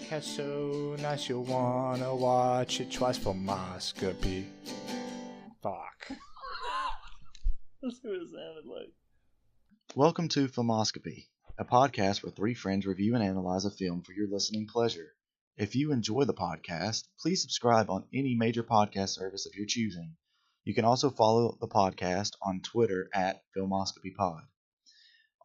podcast so nice you'll wanna watch it twice. Filmoscopy. Fuck. That's what it sounded like. Welcome to Filmoscopy, a podcast where three friends review and analyze a film for your listening pleasure. If you enjoy the podcast, please subscribe on any major podcast service of your choosing. You can also follow the podcast on Twitter at FilmoscopyPod.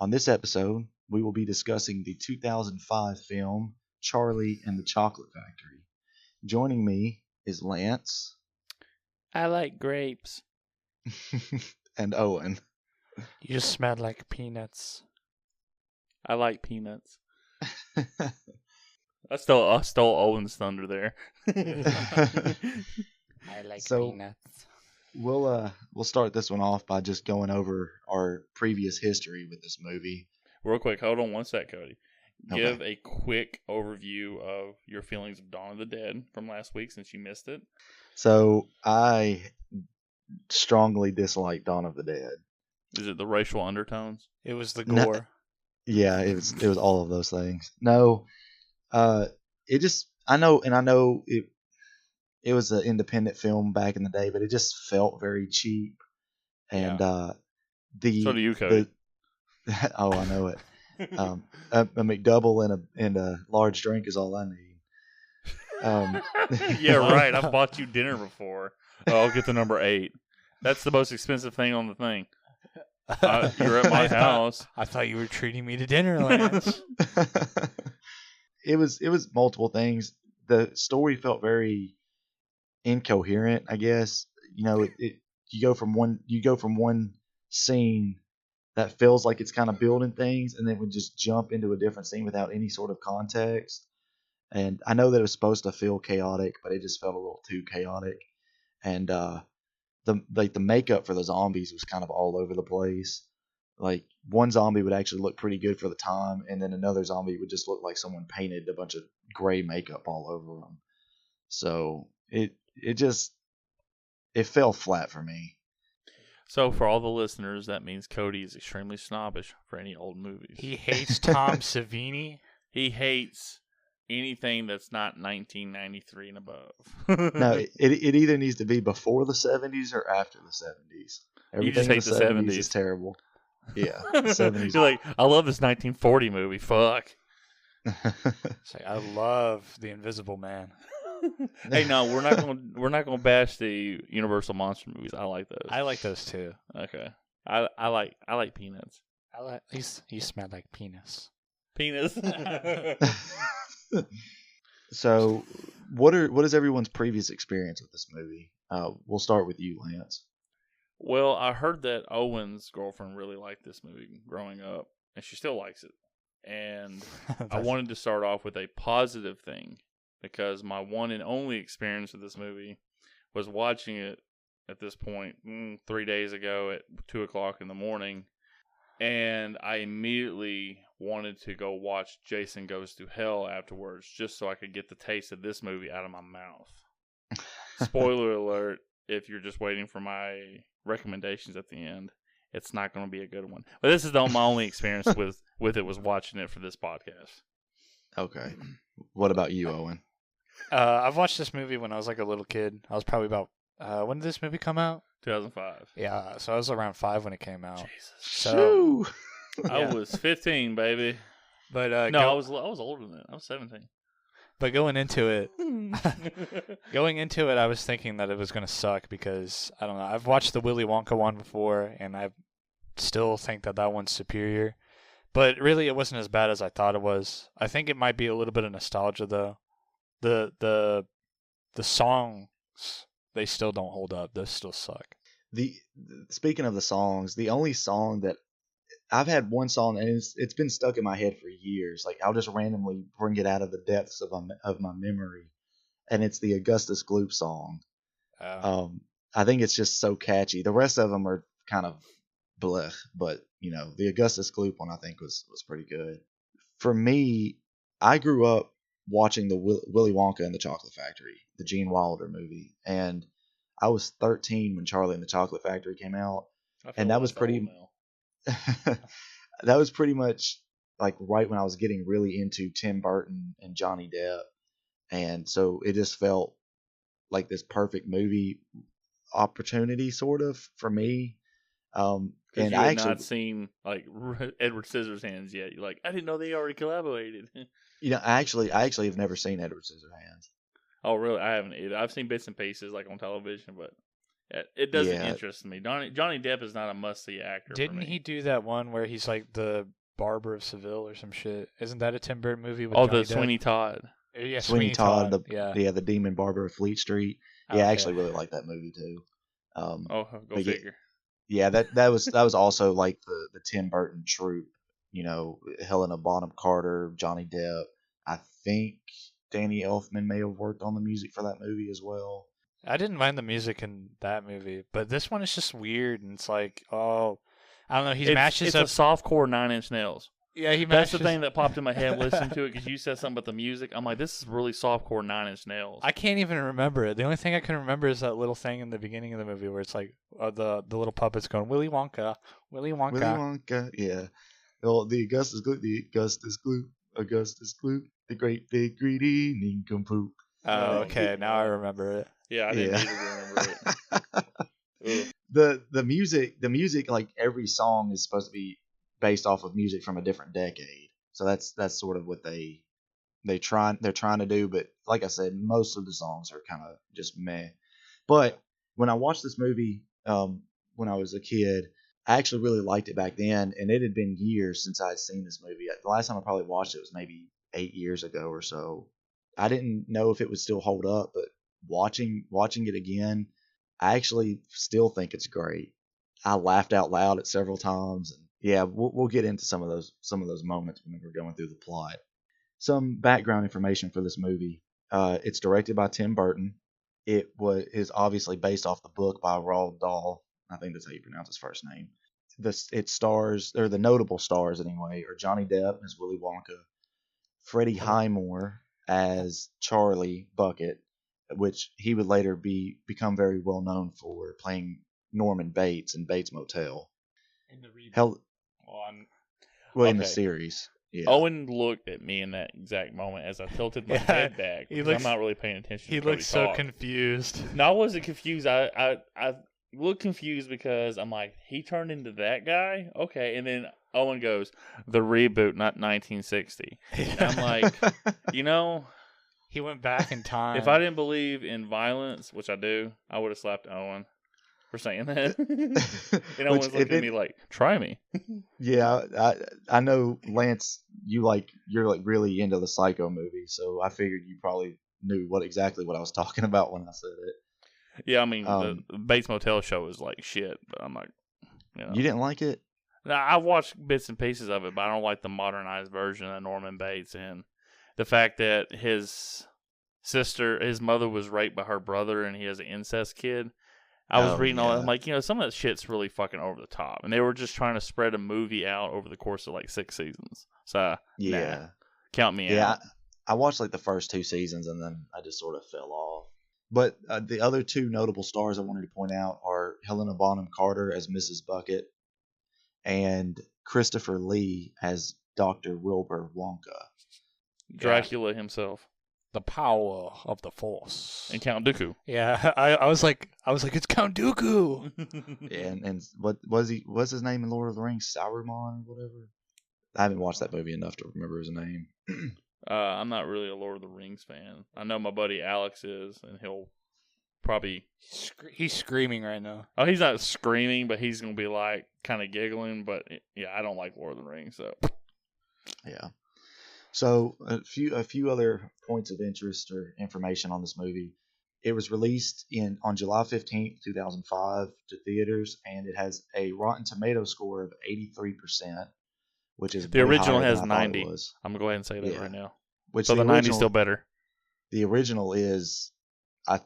On this episode, we will be discussing the 2005 film Charlie and the Chocolate Factory. Joining me is Lance. I like grapes. And Owen. You just smell like peanuts. I like peanuts. I stole Owen's thunder there. I like peanuts. We'll start this one off by just going over our previous history with this movie. Real quick, hold on one sec, Cody. Okay. Give a quick overview of your feelings of Dawn of the Dead from last week since you missed it. So I strongly dislike Dawn of the Dead. Is it the racial undertones? It was the No. gore. Yeah, it was all of those things. No, I know it was an independent film back in the day, but it just felt very cheap. And So do you, Cody. Oh, I know it. A McDouble and a large drink is all I need. Yeah, right. I've bought you dinner before. I'll get the number 8. That's the most expensive thing on the thing. You're at my house. I thought you were treating me to dinner, Lance. It was multiple things. The story felt very incoherent, I guess. You know, you go from one scene that feels like it's kind of building things, and then would just jump into a different scene without any sort of context. And I know that it was supposed to feel chaotic, but it just felt a little too chaotic. And the makeup for the zombies was kind of all over the place. Like one zombie would actually look pretty good for the time, and then another zombie would just look like someone painted a bunch of gray makeup all over them. So it fell flat for me. So for all the listeners, that means Cody is extremely snobbish for any old movies. He hates Tom Savini. He hates anything that's not 1993 and above. No, it either needs to be before the 70s or after the 70s. You just hate the 70s. Is terrible. Yeah, the 70s. You're like, I love this 1940 movie. Fuck. It's like, I love The Invisible Man. Hey, no, we're not gonna bash the Universal monster movies. I like those. I like those too. Okay. I like peanuts. I like. You smell like penis. Penis. So, what is everyone's previous experience with this movie? We'll start with you, Lance. Well, I heard that Owen's girlfriend really liked this movie growing up, and she still likes it. And I wanted to start off with a positive thing, because my one and only experience with this movie was watching it at this point 3 days ago at 2 o'clock in the morning. And I immediately wanted to go watch Jason Goes to Hell afterwards, just so I could get the taste of this movie out of my mouth. Spoiler alert, if you're just waiting for my recommendations at the end, it's not going to be a good one. But this is my only experience with it was watching it for this podcast. Okay. What about you, Owen? I've watched this movie when I was like a little kid. I was probably about when did this movie come out? 2005. Yeah, so I was around 5 when it came out. Jesus. So I was 15, baby. But I was older than that. I was 17. But going into it, I was thinking that it was going to suck because I don't know. I've watched the Willy Wonka one before, and I still think that one's superior. But really, it wasn't as bad as I thought it was. I think it might be a little bit of nostalgia, though. The songs, they still don't hold up. They still suck. Speaking of the songs, the only song that I've had one song and it's been stuck in my head for years. Like I'll just randomly bring it out of the depths of my memory, and it's the Augustus Gloop song. I think it's just so catchy. The rest of them are kind of blech, but you know the Augustus Gloop one I think was pretty good. For me, I grew up watching the Willy Wonka and the Chocolate Factory, the Gene Wilder movie, and I was 13 when Charlie and the Chocolate Factory came out, and that was pretty. That was pretty much like right when I was getting really into Tim Burton and Johnny Depp, and so it just felt like this perfect movie opportunity, sort of, for me. Because And you I had actually, not seen like Edward Scissorhands yet. You're like, I didn't know they already collaborated. I actually have never seen Edward Scissorhands. Oh, really? I haven't either. I've seen bits and pieces like on television, but it doesn't Yeah. interest me. Johnny Depp is not a must-see actor. Didn't for me. he do that one where he's like the barber of Seville or some shit? Isn't that a Tim Burton movie with Oh, Johnny the Depp? Sweeney Todd. Yeah, Sweeney Todd, yeah. the Demon Barber of Fleet Street. Yeah, Okay. I actually really like that movie too. Oh, go but figure. Yeah, that was also like the Tim Burton troupe. Helena Bonham Carter, Johnny Depp. I think Danny Elfman may have worked on the music for that movie as well. I didn't mind the music in that movie, but this one is just weird, and it's like, oh, I don't know. He matches up. It's a softcore Nine Inch Nails. Yeah, he That's matches. the thing that popped in my head listening to it because you said something about the music. I'm like, this is really softcore Nine Inch Nails. I can't even remember it. The only thing I can remember is that little thing in the beginning of the movie where it's like the little puppets going Willy Wonka, Willy Wonka. Willy Wonka, yeah. Well, the Augustus Gloop, the great big greedy nincompoop. Oh, okay. Now I remember it. Yeah, I didn't either remember it. The music, like every song is supposed to be based off of music from a different decade. So that's sort of what they're trying to do. But like I said, most of the songs are kind of just meh. But when I watched this movie when I was a kid, I actually really liked it back then, and it had been years since I'd seen this movie. The last time I probably watched it was maybe 8 years ago or so. I didn't know if it would still hold up, but watching it again, I actually still think it's great. I laughed out loud at several times, and yeah, we'll get into some of those moments when we're going through the plot. Some background information for this movie. It's directed by Tim Burton. It is obviously based off the book by Roald Dahl. I think that's how you pronounce his first name. It stars, or the notable stars anyway, are Johnny Depp as Willy Wonka, Freddie Highmore as Charlie Bucket, which he would later become very well known for playing Norman Bates in Bates Motel. In the reboot. In the series. Yeah. Owen looked at me in that exact moment as I tilted my head back. I'm not really paying attention. He looked so confused. No, I wasn't confused. I looked confused because I'm like, he turned into that guy? Okay. And then Owen goes, the reboot, not 1960. And I'm like, he went back in time. If I didn't believe in violence, which I do, I would have slapped Owen for saying that. And Owen's looking at me like, try me. Yeah, I know, Lance, you're really into the Psycho movie, so I figured you probably knew exactly what I was talking about when I said it. Yeah, I mean, the Bates Motel show is like shit, but I'm like, You didn't like it? Now, I watched bits and pieces of it, but I don't like the modernized version of Norman Bates, and the fact that his mother was raped by her brother, and he has an incest kid. I was reading all that. I'm like, some of that shit's really fucking over the top. And they were just trying to spread a movie out over the course of like 6 seasons. So, nah, count me out. Yeah, I watched like the first 2 seasons, and then I just sort of fell off. But the other 2 notable stars I wanted to point out are Helena Bonham Carter as Mrs. Bucket and Christopher Lee as Dr. Wilbur Wonka. Dracula himself. The power of the Force. And Count Dooku. Yeah, I was like, it's Count Dooku. and what what's his name in Lord of the Rings? Saruman or whatever. I haven't watched that movie enough to remember his name. I'm not really a Lord of the Rings fan. I know my buddy Alex is, and he'll probably... He's screaming right now. Oh, he's not screaming, but he's going to be like kind of giggling. But yeah, I don't like Lord of the Rings, so... Yeah. So a few other points of interest or information on this movie. It was released on July 15th, 2005 to theaters, and it has a Rotten Tomato score of 83%, which is the original higher has than I thought 90. it was. I'm going to go ahead and say that right now. So the 90's still better. The original is, I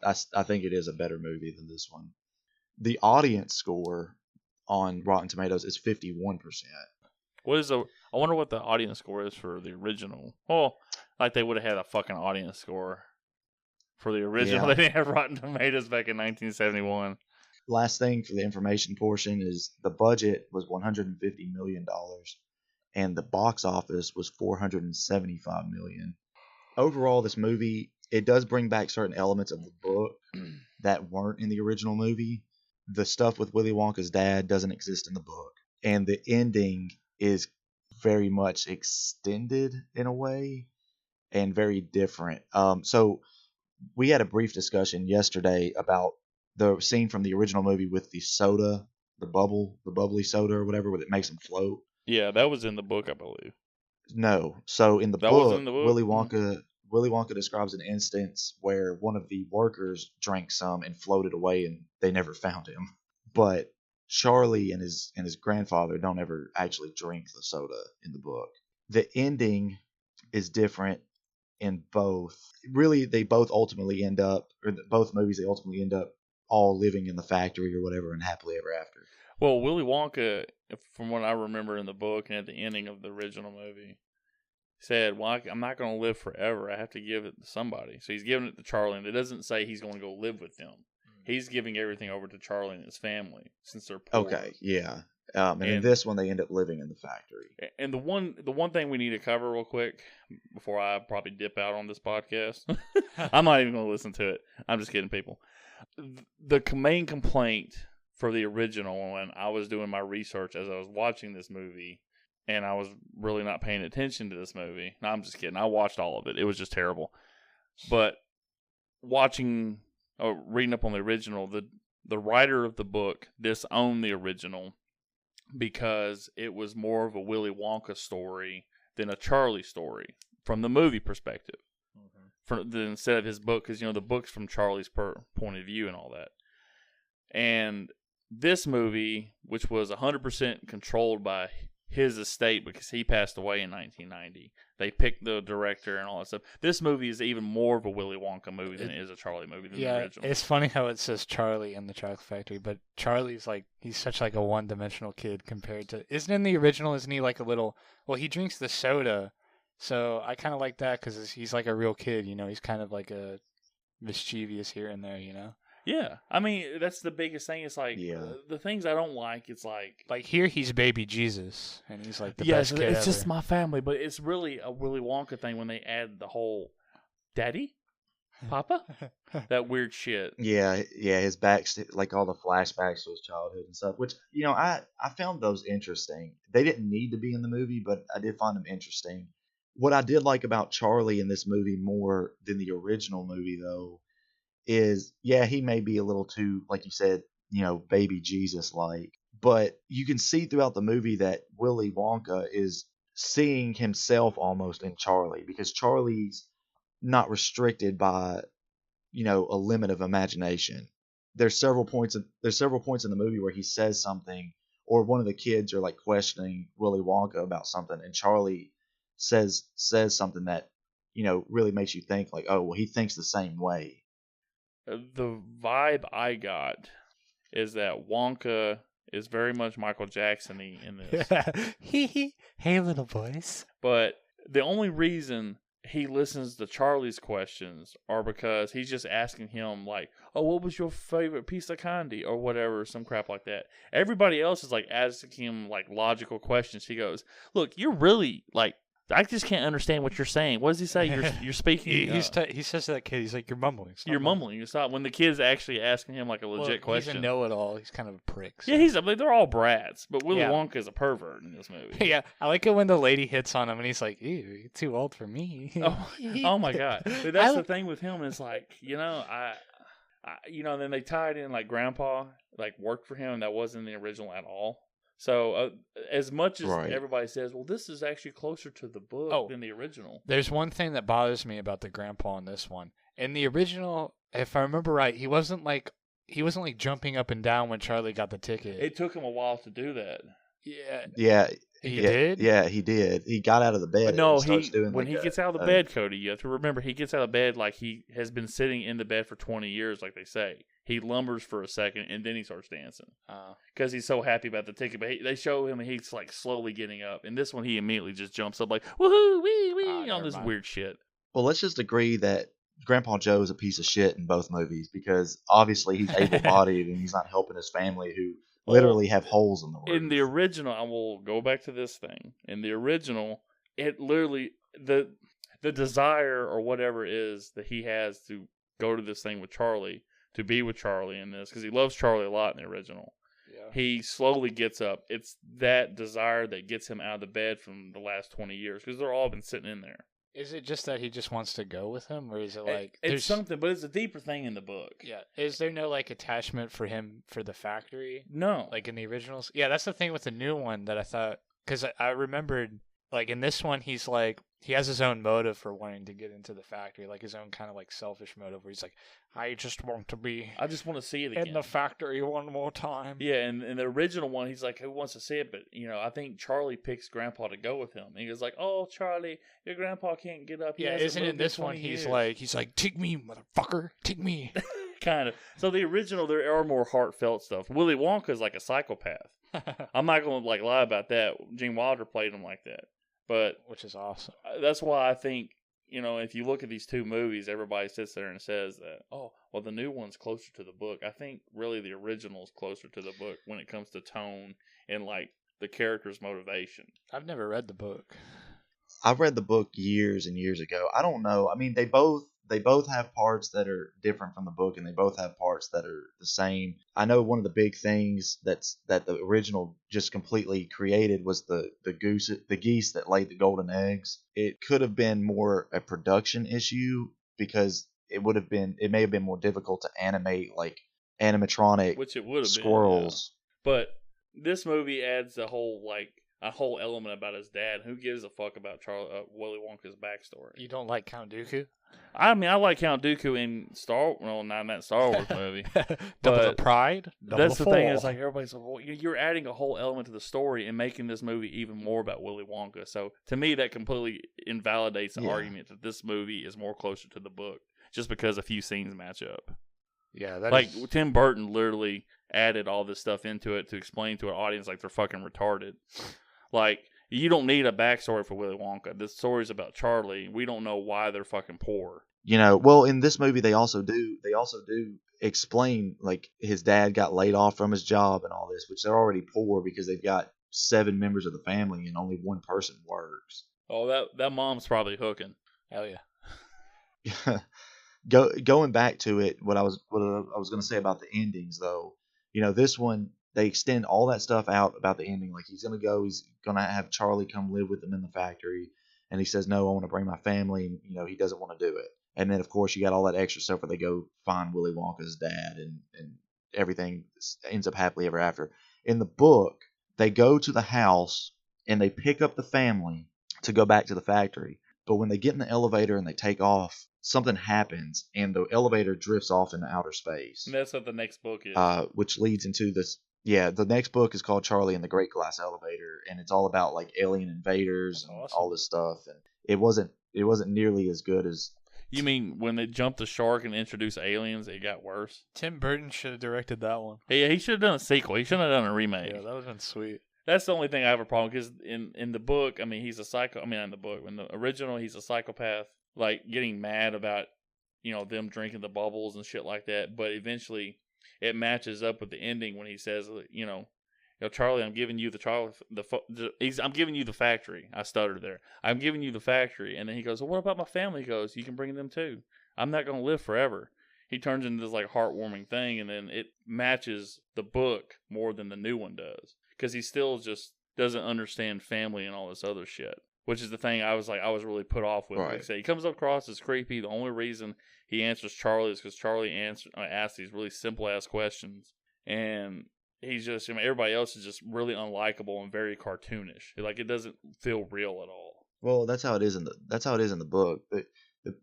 think it is a better movie than this one. The audience score on Rotten Tomatoes is 51%. I wonder what the audience score is for the original. Oh, like they would have had a fucking audience score for the original. Yeah. They didn't have Rotten Tomatoes back in 1971. Last thing for the information portion is the budget was $150 million, and the box office was $475 million. Overall, this movie, it does bring back certain elements of the book that weren't in the original movie. The stuff with Willy Wonka's dad doesn't exist in the book, and the ending is very much extended in a way and very different. So we had a brief discussion yesterday about the scene from the original movie with the soda, the bubbly soda or whatever, that makes them float. Yeah, that was in the book, I believe. No. So in the That wasn't book, in the book? Willy Wonka describes an instance where one of the workers drank some and floated away, and they never found him. But Charlie and his grandfather don't ever actually drink the soda in the book. The ending is different in both. Really, they both ultimately end up, or both movies, they ultimately end up all living in the factory or whatever and happily ever after. Well, Willy Wonka, from what I remember in the book and at the ending of the original movie, said, well, I'm not going to live forever. I have to give it to somebody. So he's giving it to Charlie, and it doesn't say he's going to go live with them. He's giving everything over to Charlie and his family since they're poor. Okay, yeah. And in this one, they end up living in the factory. And the one thing we need to cover real quick before I probably dip out on this podcast, I'm not even going to listen to it. I'm just kidding, people. The main complaint for the original, when I was doing my research as I was watching this movie, and I was really not paying attention to this movie. No, I'm just kidding. I watched all of it. It was just terrible. But reading up on the original, the writer of the book disowned the original because it was more of a Willy Wonka story than a Charlie story from the movie perspective. Instead of his book, because the book's from Charlie's point of view and all that. And this movie, which was 100% controlled by his estate because he passed away in 1990, they picked the director and all that stuff. This movie is even more of a Willy Wonka movie than it is a Charlie movie than the original. It's funny how it says Charlie in the Chocolate Factory, but Charlie's he's such a one-dimensional isn't in the original, isn't he like a little, well, he drinks the soda, so I kind of like that because he's like a real kid, he's kind of like a mischievous here and there, Yeah, I mean, that's the biggest thing. It's the things I don't like, it's like here he's baby Jesus, and he's like the best kid it's ever. just my family, but it's really a Willy Wonka thing when they add the whole daddy, papa, that weird shit. Yeah, his like all the flashbacks to his childhood and stuff, which, I found those interesting. They didn't need to be in the movie, but I did find them interesting. What I did like about Charlie in this movie more than the original movie, though, is, he may be a little too, like you said, baby Jesus-like, but you can see throughout the movie that Willy Wonka is seeing himself almost in Charlie, because Charlie's not restricted by, a limit of imagination. There's several points in the movie where he says something, or one of the kids are like questioning Willy Wonka about something, and Charlie says something that, really makes you think like, oh, well, he thinks the same way. The vibe I got is that Wonka is very much Michael Jackson-y in this. Hey, little boys. But the only reason he listens to Charlie's questions are because he's just asking him, like, oh, what was your favorite piece of candy? Or whatever, some crap like that. Everybody else is, like, asking him, like, logical questions. He goes, look, you're really, like, I just can't understand what you're saying. What does he say? You're speaking. He says to that kid, he's like, you're mumbling. You're mumbling. You stop. When the kid's actually asking him like a legit question. He's a know-it-all. He's kind of a prick. So. Yeah, they're all brats, but Willy Wonka is a pervert in this movie. Yeah, I like it when the lady hits on him and he's like, ew, you're too old for me. Oh my God. Dude, that's the thing with him. It's like, I then they tied in like Grandpa, like worked for him, and that wasn't in the original at all. So, as much as everybody says, well, this is actually closer to the book than the original. There's one thing that bothers me about the grandpa in this one. In the original, if I remember right, he wasn't like jumping up and down when Charlie got the ticket. It took him a while to do that. Yeah. He did? Yeah, he did. He got out of the bed. But no, when he gets out of the bed, Cody, you have to remember, he gets out of bed like he has been sitting in the bed for 20 years, like they say. He lumbers for a second, and then he starts dancing. Because he's so happy about the ticket. But they show him, and he's like slowly getting up. And this one, he immediately just jumps up like, woohoo, wee, on this weird shit. Well, let's just agree that Grandpa Joe is a piece of shit in both movies, because obviously he's able-bodied and he's not helping his family, who literally have holes in the roof. In the original, I will go back to this thing. In the original, it literally the desire or whatever it is that he has to go to this thing with Charlie, to be with Charlie in this, because he loves Charlie a lot in the original. Yeah. He slowly gets up. It's that desire that gets him out of the bed from the last 20 years, because they're all been sitting in there. Is it just that he just wants to go with him, or is it like it's something? But it's a deeper thing in the book. Yeah. Is there no like attachment for him for the factory? No. Like in the originals? Yeah, that's the thing with the new one that I thought, because I remembered like in this one he's like he has his own motive for wanting to get into the factory, like his own kind of like selfish motive where he's like, I just want to see it again in the factory one more time. Yeah, and in the original one, he's like, who wants to see it? But, I think Charlie picks Grandpa to go with him. And he goes like, oh, Charlie, your Grandpa can't get up. Yeah, isn't in this one he's like, take me, motherfucker, take me. Kind of. So the original, there are more heartfelt stuff. Willy Wonka is like a psychopath. I'm not going to like lie about that. Gene Wilder played him like that. But which is awesome. That's why I think, if you look at these two movies, everybody sits there and says that, oh, well, the new one's closer to the book. I think really the original's closer to the book when it comes to tone and like the character's motivation. I've never read the book. I've read the book years and years ago. I don't know. I mean, they both have parts that are different from the book, and they both have parts that are the same. I know one of the big things that the original just completely created was the geese that laid the golden eggs. It could have been more a production issue because it may have been more difficult to animate like animatronic which it would have squirrels. Been, yeah. But this movie adds a whole element about his dad. Who gives a fuck about Willy Wonka's backstory? You don't like Count Dooku? I mean, I like Count Dooku in not in that Star Wars movie. Double the pride. That's the thing. Is like everybody's like, well, you're adding a whole element to the story and making this movie even more about Willy Wonka. So to me, that completely invalidates the argument that this movie is more closer to the book just because a few scenes match up. Yeah, Tim Burton literally added all this stuff into it to explain to an audience like they're fucking retarded. Like, you don't need a backstory for Willy Wonka. This story's about Charlie. We don't know why they're fucking poor. Well, in this movie, they also do explain, like, his dad got laid off from his job and all this, which they're already poor because they've got 7 members of the family and only one person works. Oh, that mom's probably hooking. Hell yeah. Going back to it, what I was going to say about the endings, though, this one, they extend all that stuff out about the ending. Like, he's going to have Charlie come live with him in the factory. And he says, no, I want to bring my family. And, he doesn't want to do it. And then, of course, you got all that extra stuff where they go find Willy Wonka's dad and everything ends up happily ever after. In the book, they go to the house and they pick up the family to go back to the factory. But when they get in the elevator and they take off, something happens and the elevator drifts off into outer space. And that's what the next book is. Which leads into this. Yeah, the next book is called Charlie and the Great Glass Elevator, and it's all about like alien invaders and all this stuff. And it wasn't nearly as good as. You mean when they jumped the shark and introduced aliens, it got worse? Tim Burton should have directed that one. Yeah, he should have done a sequel. He shouldn't have done a remake. Yeah, that would have been sweet. That's the only thing I have a problem because in the book, I mean, he's a psycho. I mean, in the book, in the original, he's a psychopath, like getting mad about them drinking the bubbles and shit like that. But eventually, it matches up with the ending when he says, Charlie, I'm giving you I'm giving you the factory. I stuttered there. I'm giving you the factory, and then he goes, well, what about my family? He goes, you can bring them too. I'm not going to live forever. He turns into this like heartwarming thing, and then it matches the book more than the new one does because he still just doesn't understand family and all this other shit. Which is the thing I was really put off with. Right. Like I say, he comes across as creepy. The only reason he answers Charlie is because Charlie asks these really simple ass questions, and he's just everybody else is just really unlikable and very cartoonish. Like it doesn't feel real at all. Well, that's how it is in the book. The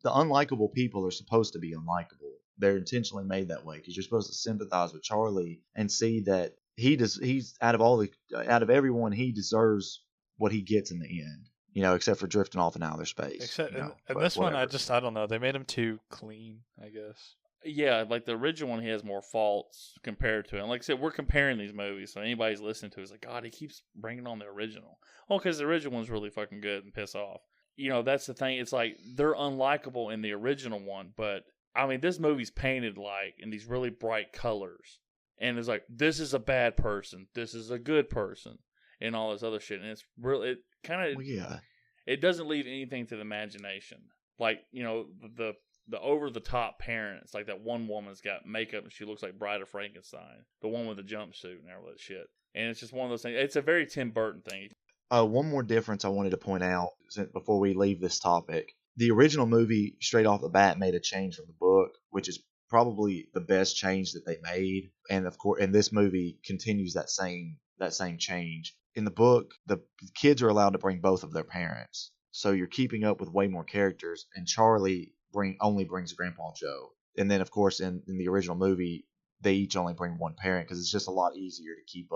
unlikable people are supposed to be unlikable. They're intentionally made that way because you're supposed to sympathize with Charlie and see that he's out of everyone, he deserves what he gets in the end. Except for drifting off in outer space. Except in this one, I don't know. They made him too clean, I guess. Yeah, like the original one, he has more faults compared to it. And like I said, we're comparing these movies, so anybody's listening to it is like, God, he keeps bringing on the original. Well, because the original one's really fucking good and piss off. That's the thing. It's like they're unlikable in the original one, but I mean, this movie's painted like in these really bright colors. and it's like, this is a bad person, this is a good person, and all this other shit. And it's really, it kind of, it doesn't leave anything to the imagination. Like, you know, the over the top parents, like that one woman's got makeup and she looks like Bride of Frankenstein, the one with the jumpsuit and all that shit. And it's just one of those things. It's a very Tim Burton thing. One more difference I wanted to point out before we leave this topic. The original movie, straight off the bat, made a change from the book, which is probably the best change that they made. And of course, and this movie continues that same change. In the book, the kids are allowed to bring both of their parents, so you're keeping up with way more characters. And Charlie only brings Grandpa Joe, and then of course in the original movie, they each only bring one parent because it's just a lot easier to keep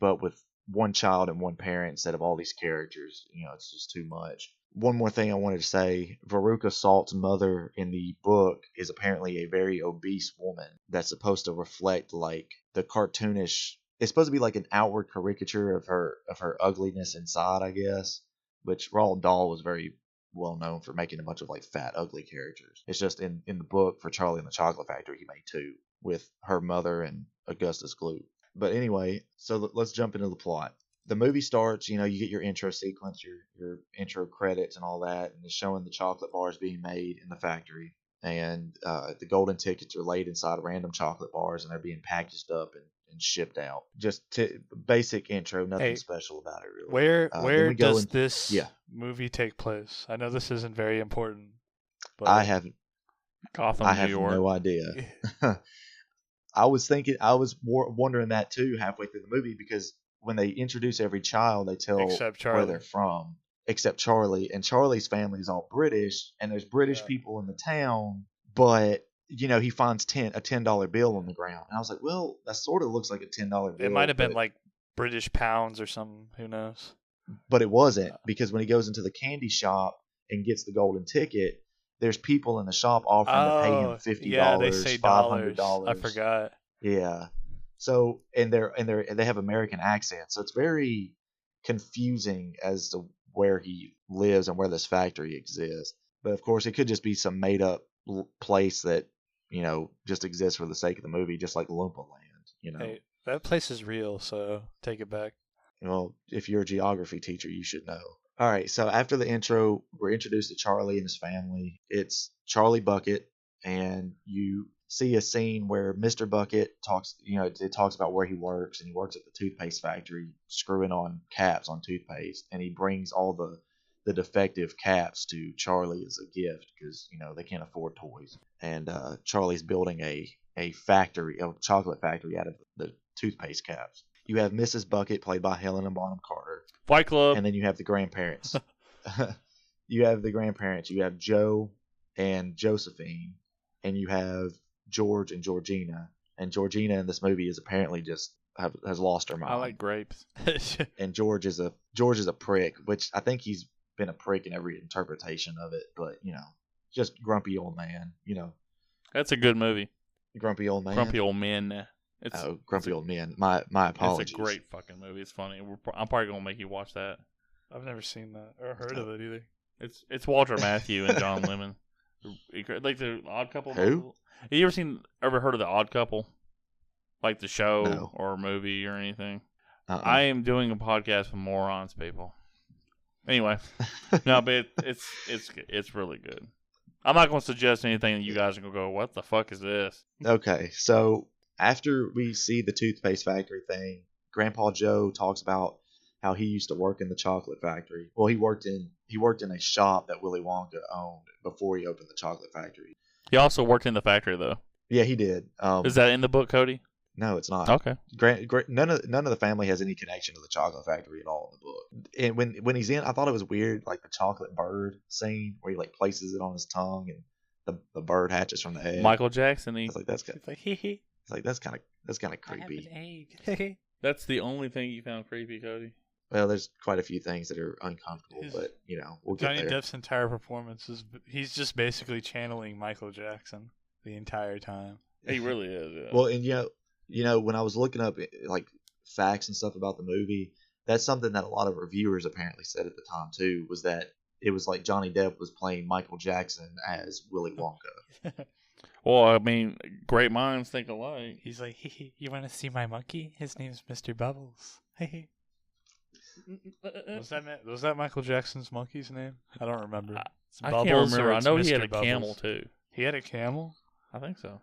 up with one child and one parent instead of all these characters. You know, it's just too much. One more thing I wanted to say, Veruca Salt's mother in the book is apparently a very obese woman that's supposed to reflect like the cartoonish. It's supposed to be like an outward caricature of her ugliness inside, I guess. Which Roald Dahl was very well known for making a bunch of like fat, ugly characters. It's just in the book for Charlie and the Chocolate Factory, he made two with her mother and Augustus Gloop. But anyway, so let's jump into the plot. The movie starts, you know, you get your intro sequence, your intro credits and all that, and it's showing the chocolate bars being made in the factory. And the golden tickets are laid inside random chocolate bars, and they're being packaged up and shipped out. Just basic intro, nothing special about it really. Where does this movie take place? I know this isn't very important, but I have Gotham, New York. No idea. I was wondering that too halfway through the movie, because when they introduce every child, they tell where they're from, except Charlie. And Charlie's family is all British, and there's British people in the town, but you know, he finds a $10 bill on the ground. And I was like, well, that sort of looks like a $10 bill. It might have been like British pounds or something. Who knows? But it wasn't, because when he goes into the candy shop and gets the golden ticket, there's people in the shop offering to pay him $50, yeah, they say $500. I forgot. Yeah. So and they have American accents, so it's very confusing as to where he lives and where this factory exists. But of course, it could just be some made up place that, you know, just exists for the sake of the movie, just like Loompa Land. You know, hey, that place is real, so take it back. Well, if you're a geography teacher, you should know. All right, so after the intro, we're introduced to Charlie and his family. It's Charlie Bucket, and you see a scene where Mr. Bucket talks, you know, it talks about where he works, and he works at the toothpaste factory, screwing on caps on toothpaste, and he brings all the defective caps to Charlie as a gift because, you know, they can't afford toys. And Charlie's building a factory, a chocolate factory out of the toothpaste caps. You have Mrs. Bucket, played by Helena Bonham Carter. Fight Club. And then you have the grandparents. You have Joe and Josephine. And you have George and Georgina. And Georgina in this movie is apparently just has lost her mind. I like grapes. And George is a prick, which I think he's been a prick in every interpretation of it. But, you know, just grumpy old man, you know. That's a good movie. Grumpy old man. Grumpy old men. Grumpy old men. My apologies. It's a great fucking movie. It's funny. I'm probably gonna make you watch that. I've never seen that or heard of it either. It's Walter Matthau and John Lemon, like the Odd Couple. Who? Have you ever heard of the Odd Couple, like the show or movie or anything? I am doing a podcast with morons, people. Anyway, no, but it's really good. I'm not gonna suggest anything that you guys are gonna go, what the fuck is this? Okay, so after we see the toothpaste factory thing, Grandpa Joe talks about how he used to work in the chocolate factory. Well, he worked in a shop that Willy Wonka owned before he opened the chocolate factory. He also worked in the factory, though. Yeah, he did. Is that in the book, Cody? No, it's not. Okay. None of the family has any connection to the chocolate factory at all in the book. And when he's in, I thought it was weird, like the chocolate bird scene where he like places it on his tongue and the bird hatches from the egg. Michael Jackson. I was like, that's kind of creepy. I have an egg. That's the only thing you found creepy, Cody. Well, there's quite a few things that are uncomfortable, but you know, we'll get Johnny there. Depp's entire performance he's just basically channeling Michael Jackson the entire time. He really is. Yeah. Well, and you know, when I was looking up like facts and stuff about the movie, that's something that a lot of reviewers apparently said at the time too, was that it was like Johnny Depp was playing Michael Jackson as Willy Wonka. Well, I mean, great minds think alike. He's like, hey, you want to see my monkey? His name's Mr. Bubbles. Hey. Was that Michael Jackson's monkey's name? I don't remember. I can't remember. I know he had a camel too. He had a camel? I think so.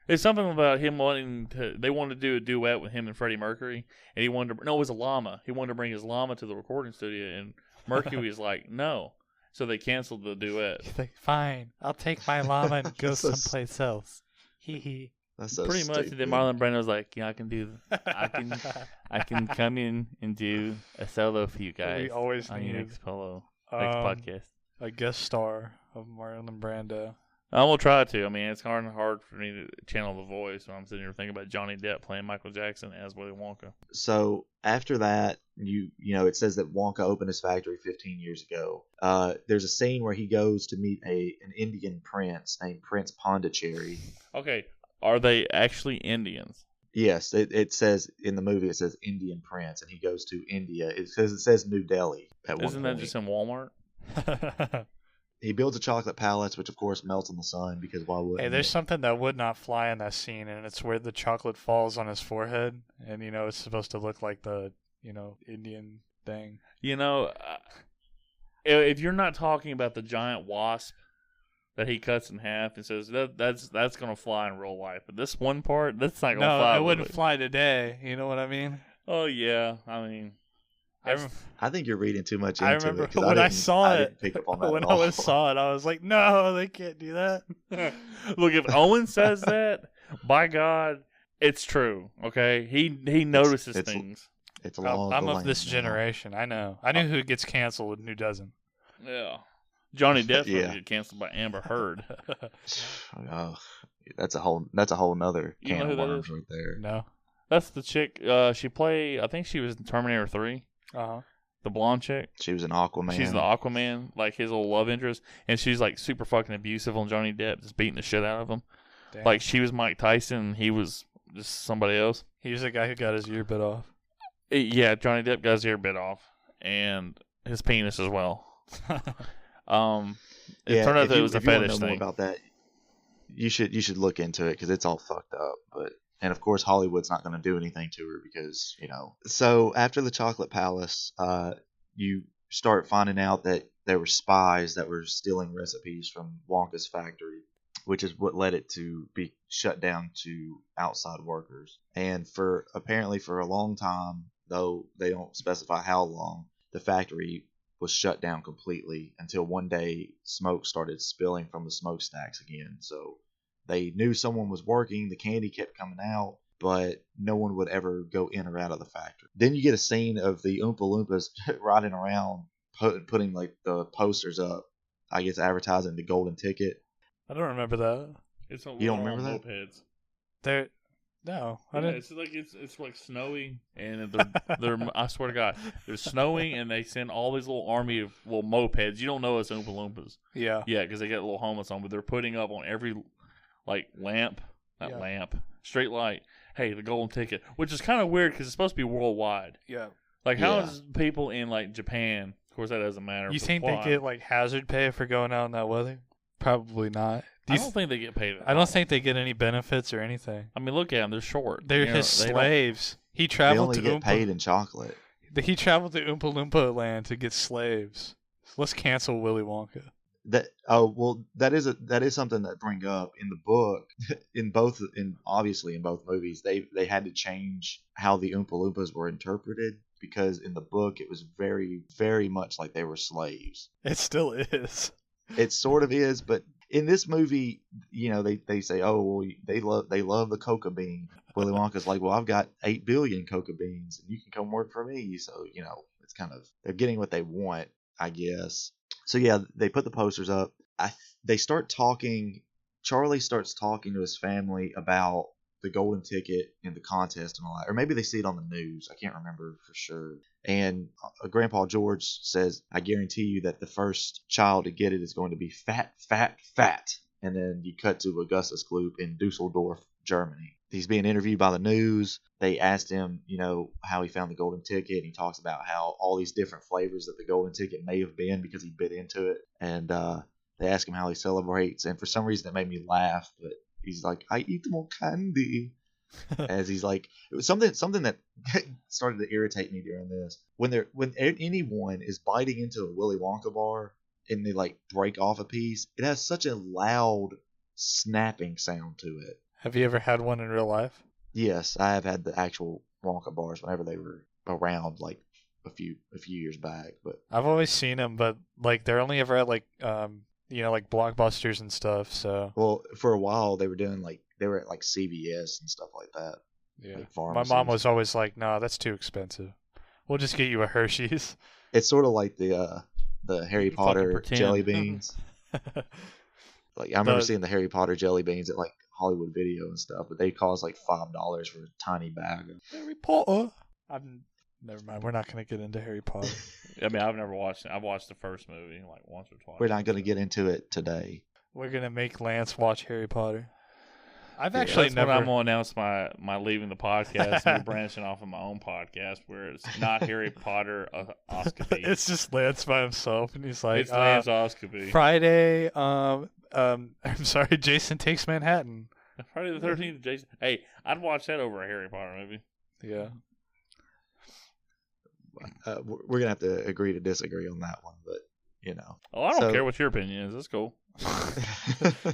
It's something about him wanting to. They wanted to do a duet with him and Freddie Mercury, and he wanted to. No, it was a llama. He wanted to bring his llama to the recording studio, and Mercury was like, "No," so they canceled the duet. He's like, "Fine, I'll take my llama and go someplace else." Hee hee. That's so pretty stupid. much. Then Marlon Brando was like, "Yeah, I can do. I can come in and do a solo for you guys. We always on need your next podcast, a guest star of Marlon Brando. I will try to. I mean, it's hard for me to channel the voice when I'm sitting here thinking about Johnny Depp playing Michael Jackson as Willy Wonka. So after that, you know, it says that Wonka opened his factory 15 years ago. There's a scene where he goes to meet an Indian prince named Prince Pondicherry. Okay, are they actually Indians? Yes, it says in the movie, it says Indian prince, and he goes to India. It says New Delhi at one point. Isn't that just in Walmart? He builds a chocolate palace, which of course melts in the sun, because why would? Hey, there's something that would not fly in that scene, and it's where the chocolate falls on his forehead, and you know it's supposed to look like the Indian thing. You know, if you're not talking about the giant wasp that he cuts in half and says that's gonna fly in real life, but this one part that's not gonna fly. No, it wouldn't fly today. You know what I mean? Oh yeah, I mean. I think you're reading too much into it. I remember when I saw it. Pick up on that when I saw it, I was like, "No, they can't do that." Look, if Owen says that, by God, it's true. Okay, he notices things. It's a law. I'm of this generation. I know. I know who gets canceled and who doesn't. Yeah, Johnny Depp will get canceled by Amber Heard. Oh, that's a whole nother can of worms right there. No, that's the chick. She played. I think she was in Terminator 3. The blonde chick. She was an Aquaman. She's the Aquaman, like his little love interest, and she's like super fucking abusive on Johnny Depp, just beating the shit out of him. Damn. Like she was Mike Tyson, and he was just somebody else. He was the guy who got his ear bit off. Yeah, Johnny Depp got his ear bit off, and his penis as well. It turned out that it was a fetish thing. More about that, you should look into it because it's all fucked up, but. And of course, Hollywood's not going to do anything to her because, So after the Chocolate Palace, you start finding out that there were spies that were stealing recipes from Wonka's factory, which is what led it to be shut down to outside workers. And apparently for a long time, though they don't specify how long, the factory was shut down completely until one day smoke started spilling from the smokestacks again. So they knew someone was working. The candy kept coming out, but no one would ever go in or out of the factory. Then you get a scene of the Oompa Loompas riding around, putting like the posters up, I guess advertising the golden ticket. I don't remember that. You don't remember that? Mopeds. No, I didn't. It's like snowy, and they're I swear to God, they're snowing, and they send all these little army of little mopeds. You don't know it's Oompa Loompas. Yeah, because they got little helmets on, but they're putting up on every street light. Hey, the golden ticket, which is kind of weird because it's supposed to be worldwide. Yeah. Like, how is people in like Japan? Of course, that doesn't matter. You think they get like hazard pay for going out in that weather? Probably not. I don't think they get paid. I don't think they get any benefits or anything. I mean, look at them; they're short. They're his slaves. He traveled to They only get paid in chocolate. He traveled to Oompa Loompa land to get slaves. Let's cancel Willy Wonka. That is something that bring up in the book obviously in both movies they had to change how the Oompa Loompas were interpreted because in the book it was very, very much like they were slaves. It still is. It sort of is, but in this movie, they say, oh well, they love the coca bean. Willy Wonka's like, well, I've got 8 billion coca beans and you can come work for me. So it's kind of they're getting what they want, I guess. So yeah, they put the posters up. They start talking. Charlie starts talking to his family about the golden ticket and the contest and all that. Or maybe they see it on the news. I can't remember for sure. And Grandpa George says, I guarantee you that the first child to get it is going to be fat, fat, fat. And then you cut to Augustus Gloop in Dusseldorf, Germany. He's being interviewed by the news. They asked him, how he found the golden ticket. And he talks about how all these different flavors that the golden ticket may have been because he bit into it. And they ask him how he celebrates. And for some reason, it made me laugh. But he's like, I eat more candy. As he's like, it was something that started to irritate me during this. When anyone is biting into a Willy Wonka bar and they like break off a piece, it has such a loud snapping sound to it. Have you ever had one in real life? Yes, I have had the actual Wonka bars whenever they were around, like a few years back. But I've always seen them, but like they're only ever at like like Blockbusters and stuff. So well, for a while they were at like CVS and stuff like that. yeah, Like my mom was always like, "No, that's too expensive. We'll just get you a Hershey's." It's sort of like the Harry Potter jelly beans. Like I remember seeing the Harry Potter jelly beans at like Hollywood Video and stuff, but they cost like $5 for a tiny bag. Harry Potter. Never mind. We're not going to get into Harry Potter. I mean, I've never watched it. I've watched the first movie like once or twice. We're not going to get into it today. We're going to make Lance watch Harry Potter. I've Yeah, actually that's never. when I'm going to announce my leaving the podcast and branching off of my own podcast where it's not Harry Potter Oscopy. It's just Lance by himself, and he's like, It's Lance Oscopy. Friday. I'm sorry, Jason Takes Manhattan. Friday the 13th, Jason. Hey, I'd watch that over a Harry Potter movie. Yeah. We're gonna have to agree to disagree on that one, but you know. Oh, I don't care what your opinion is. That's cool.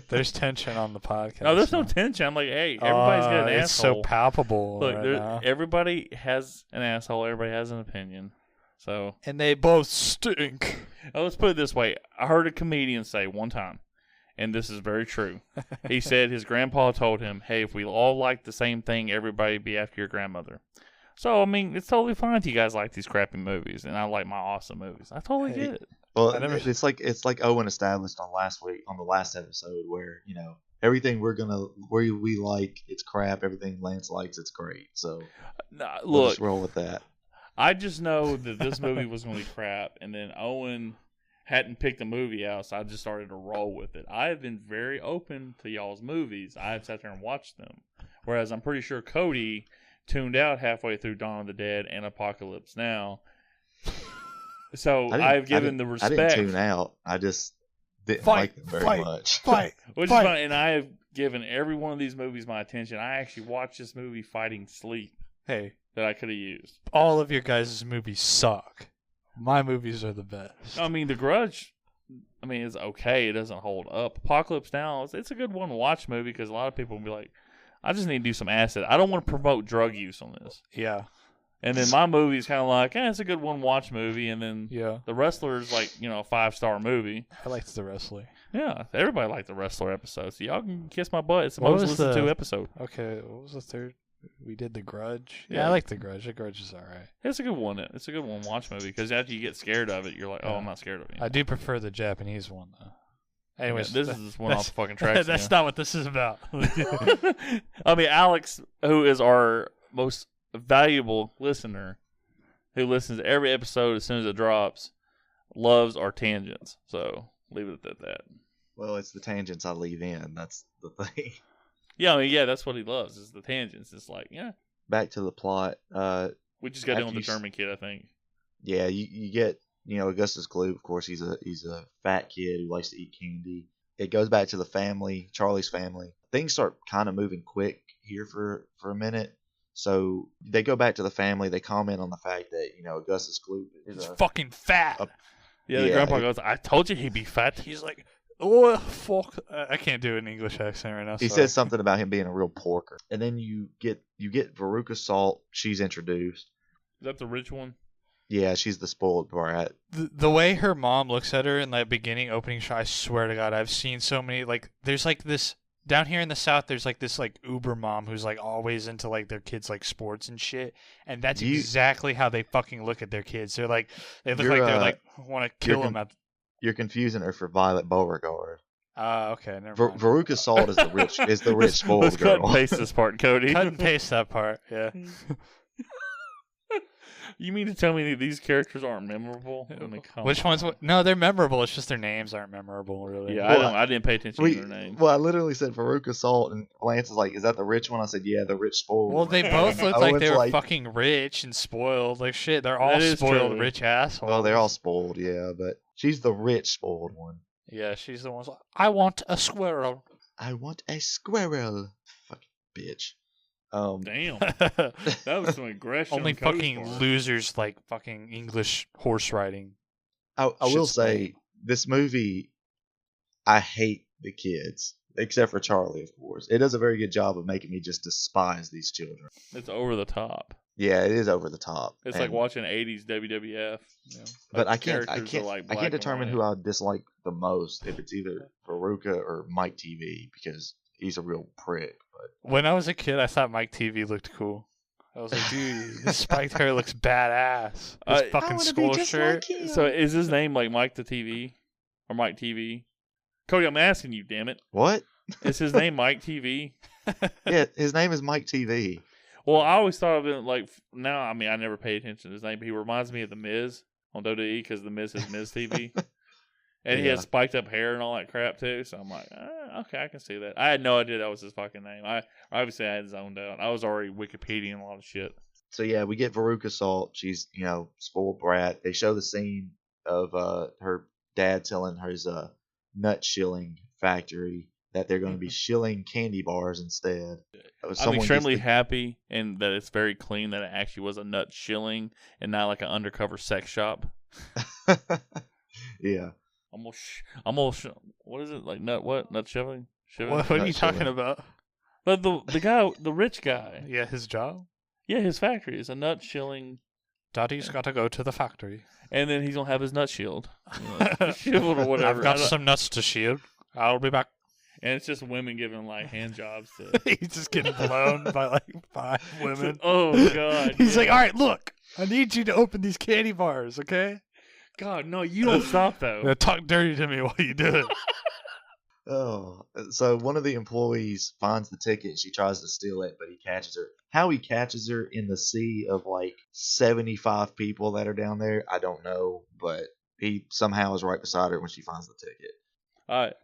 There's tension on the podcast. No, there's no tension. I'm like, hey, everybody's got an asshole. It's so palpable. Look, right now. everybody has an asshole. Everybody has an opinion. So, and they both stink. Let's put it this way. I heard a comedian say one time, and this is very true. He said his grandpa told him, hey, if we all like the same thing, everybody be after your grandmother. So, I mean, it's totally fine if you guys like these crappy movies, and I like my awesome movies. I totally get it. Well, it's like Owen established on the last episode, where everything we like, it's crap. Everything Lance likes, it's great. So, we'll just roll with that. I just know that this movie was going to be crap, and then Owen hadn't picked a movie out, so I just started to roll with it. I have been very open to y'all's movies. I have sat there and watched them, whereas I'm pretty sure Cody tuned out halfway through Dawn of the Dead and Apocalypse Now. So I've given the respect. I didn't tune out. I just didn't like them very much. Which is fine. And I have given every one of these movies my attention. I actually watched this movie fighting sleep. Hey. That I could have used. All of your guys' movies suck. My movies are the best. I mean, The Grudge, is okay. It doesn't hold up. Apocalypse Now, it's a good one to watch movie because a lot of people will be like, I just need to do some acid. I don't want to promote drug use on this. Yeah. And then my movie is kind of like, it's a good one watch movie. And then The Wrestler is like, a 5-star movie. I liked The Wrestler. Yeah, everybody liked The Wrestler episode. So y'all can kiss my butt. It's the most listened to episode. Okay, what was the third? We did The Grudge. Yeah, I like The Grudge. The Grudge is all right. It's a good one. It's a good one watch movie because after you get scared of it, you're like, I'm not scared of it anymore. I do prefer the Japanese one, though. Anyways, this is one off the fucking tracks. That's not what this is about. Alex, who is our most valuable listener, who listens to every episode as soon as it drops, loves our tangents. So leave it at that. Well, it's the tangents I leave in. That's the thing. Yeah, that's what he loves is the tangents. It's like, Back to the plot. We just got in with the German kid, I think. Yeah, you get Augustus Gloop. Of course, he's a fat kid who likes to eat candy. It goes back to the family, Charlie's family. Things start kind of moving quick here for a minute. So they go back to the family. They comment on the fact that Augustus Gloop is fucking fat. The grandpa goes, "I told you he'd be fat." He's like, "Oh fuck!" I can't do an English accent right now. He says something about him being a real porker, and then you get Veruca Salt. She's introduced. Is that the rich one? Yeah, she's the spoiled brat. The way her mom looks at her in that beginning opening shot, I swear to God, I've seen so many, there's this, down here in the South, there's this Uber mom who's always into their kids sports and shit, and that's exactly how they fucking look at their kids. They're they look like they're want to kill them. You're confusing her for Violet Beauregard. Okay, never mind. Veruca Salt is the rich spoiled let's girl. Cut and paste this part, Cody. Cut and paste that part, yeah. You mean to tell me that these characters aren't memorable? Which ones? No, they're memorable. It's just their names aren't memorable, really. Yeah, I didn't pay attention to their names. Well, I literally said Veruca Salt, and Lance is like, "Is that the rich one?" I said, "Yeah, the rich spoiled." Well, they both look like they were fucking rich and spoiled. Shit, they're all spoiled, rich assholes. Well, they're all spoiled, yeah, but she's the rich spoiled one. Yeah, she's the one. I want a squirrel. I want a squirrel. Fucking bitch. Damn, that was some aggression. Only on Cody's fucking part. losers like fucking English horse riding. I will Shit's say lame. this movie, I hate the kids, except for Charlie, of course. It does a very good job of making me just despise these children. It's over the top. Yeah, it is over the top. It's like watching '80s WWF. You know? But Like I the characters are like I black can't and determine white. who I dislike the most, if it's either Veruca or Mike TV, because he's a real prick. But When I was a kid, I thought Mike TV looked cool. I was like, dude, his spiked hair looks badass. His I fucking skull shirt. So is his name like Mike the TV or Mike TV? Cody, I'm asking you, damn it. What? Is his name Mike TV? Yeah, his name is Mike TV. Well, I always thought of it like now. I mean, I never paid attention to his name, but he reminds me of the Miz on WWE because the Miz is Miz TV, and he Yeah. has spiked up hair and all that crap too. So I'm like, okay, I can see that. I had no idea that was his fucking name. I obviously I had zoned out. I was already Wikipediaing a lot of shit. So yeah, we get Veruca Salt. She's spoiled brat. They show the scene of her dad telling her his nut shilling factory that they're going to be shilling candy bars instead. I'm extremely happy and that it's very clean that it actually was a nut shilling and not like an undercover sex shop. Yeah. Almost. What is it like? Nut shilling? What are Nut you talking shilling. about? But the guy, the rich guy. Yeah, his job. Yeah, his factory is a nut shilling, Daddy's got to go to the factory. and then he's gonna have his nut shield, shield or whatever. I've got some nuts to shield. I'll be back. and it's just women giving like hand jobs to. He's just getting blown by like 5 women. Oh God! He's yeah. like, all right, look, I need you to open these candy bars, okay? God, no, you don't stop though. Now talk dirty to me while you do it. Oh, so one of the employees finds the ticket and she tries to steal it, but he catches her. How he catches her in the sea of like 75 people that are down there, I don't know, but he somehow is right beside her when she finds the ticket.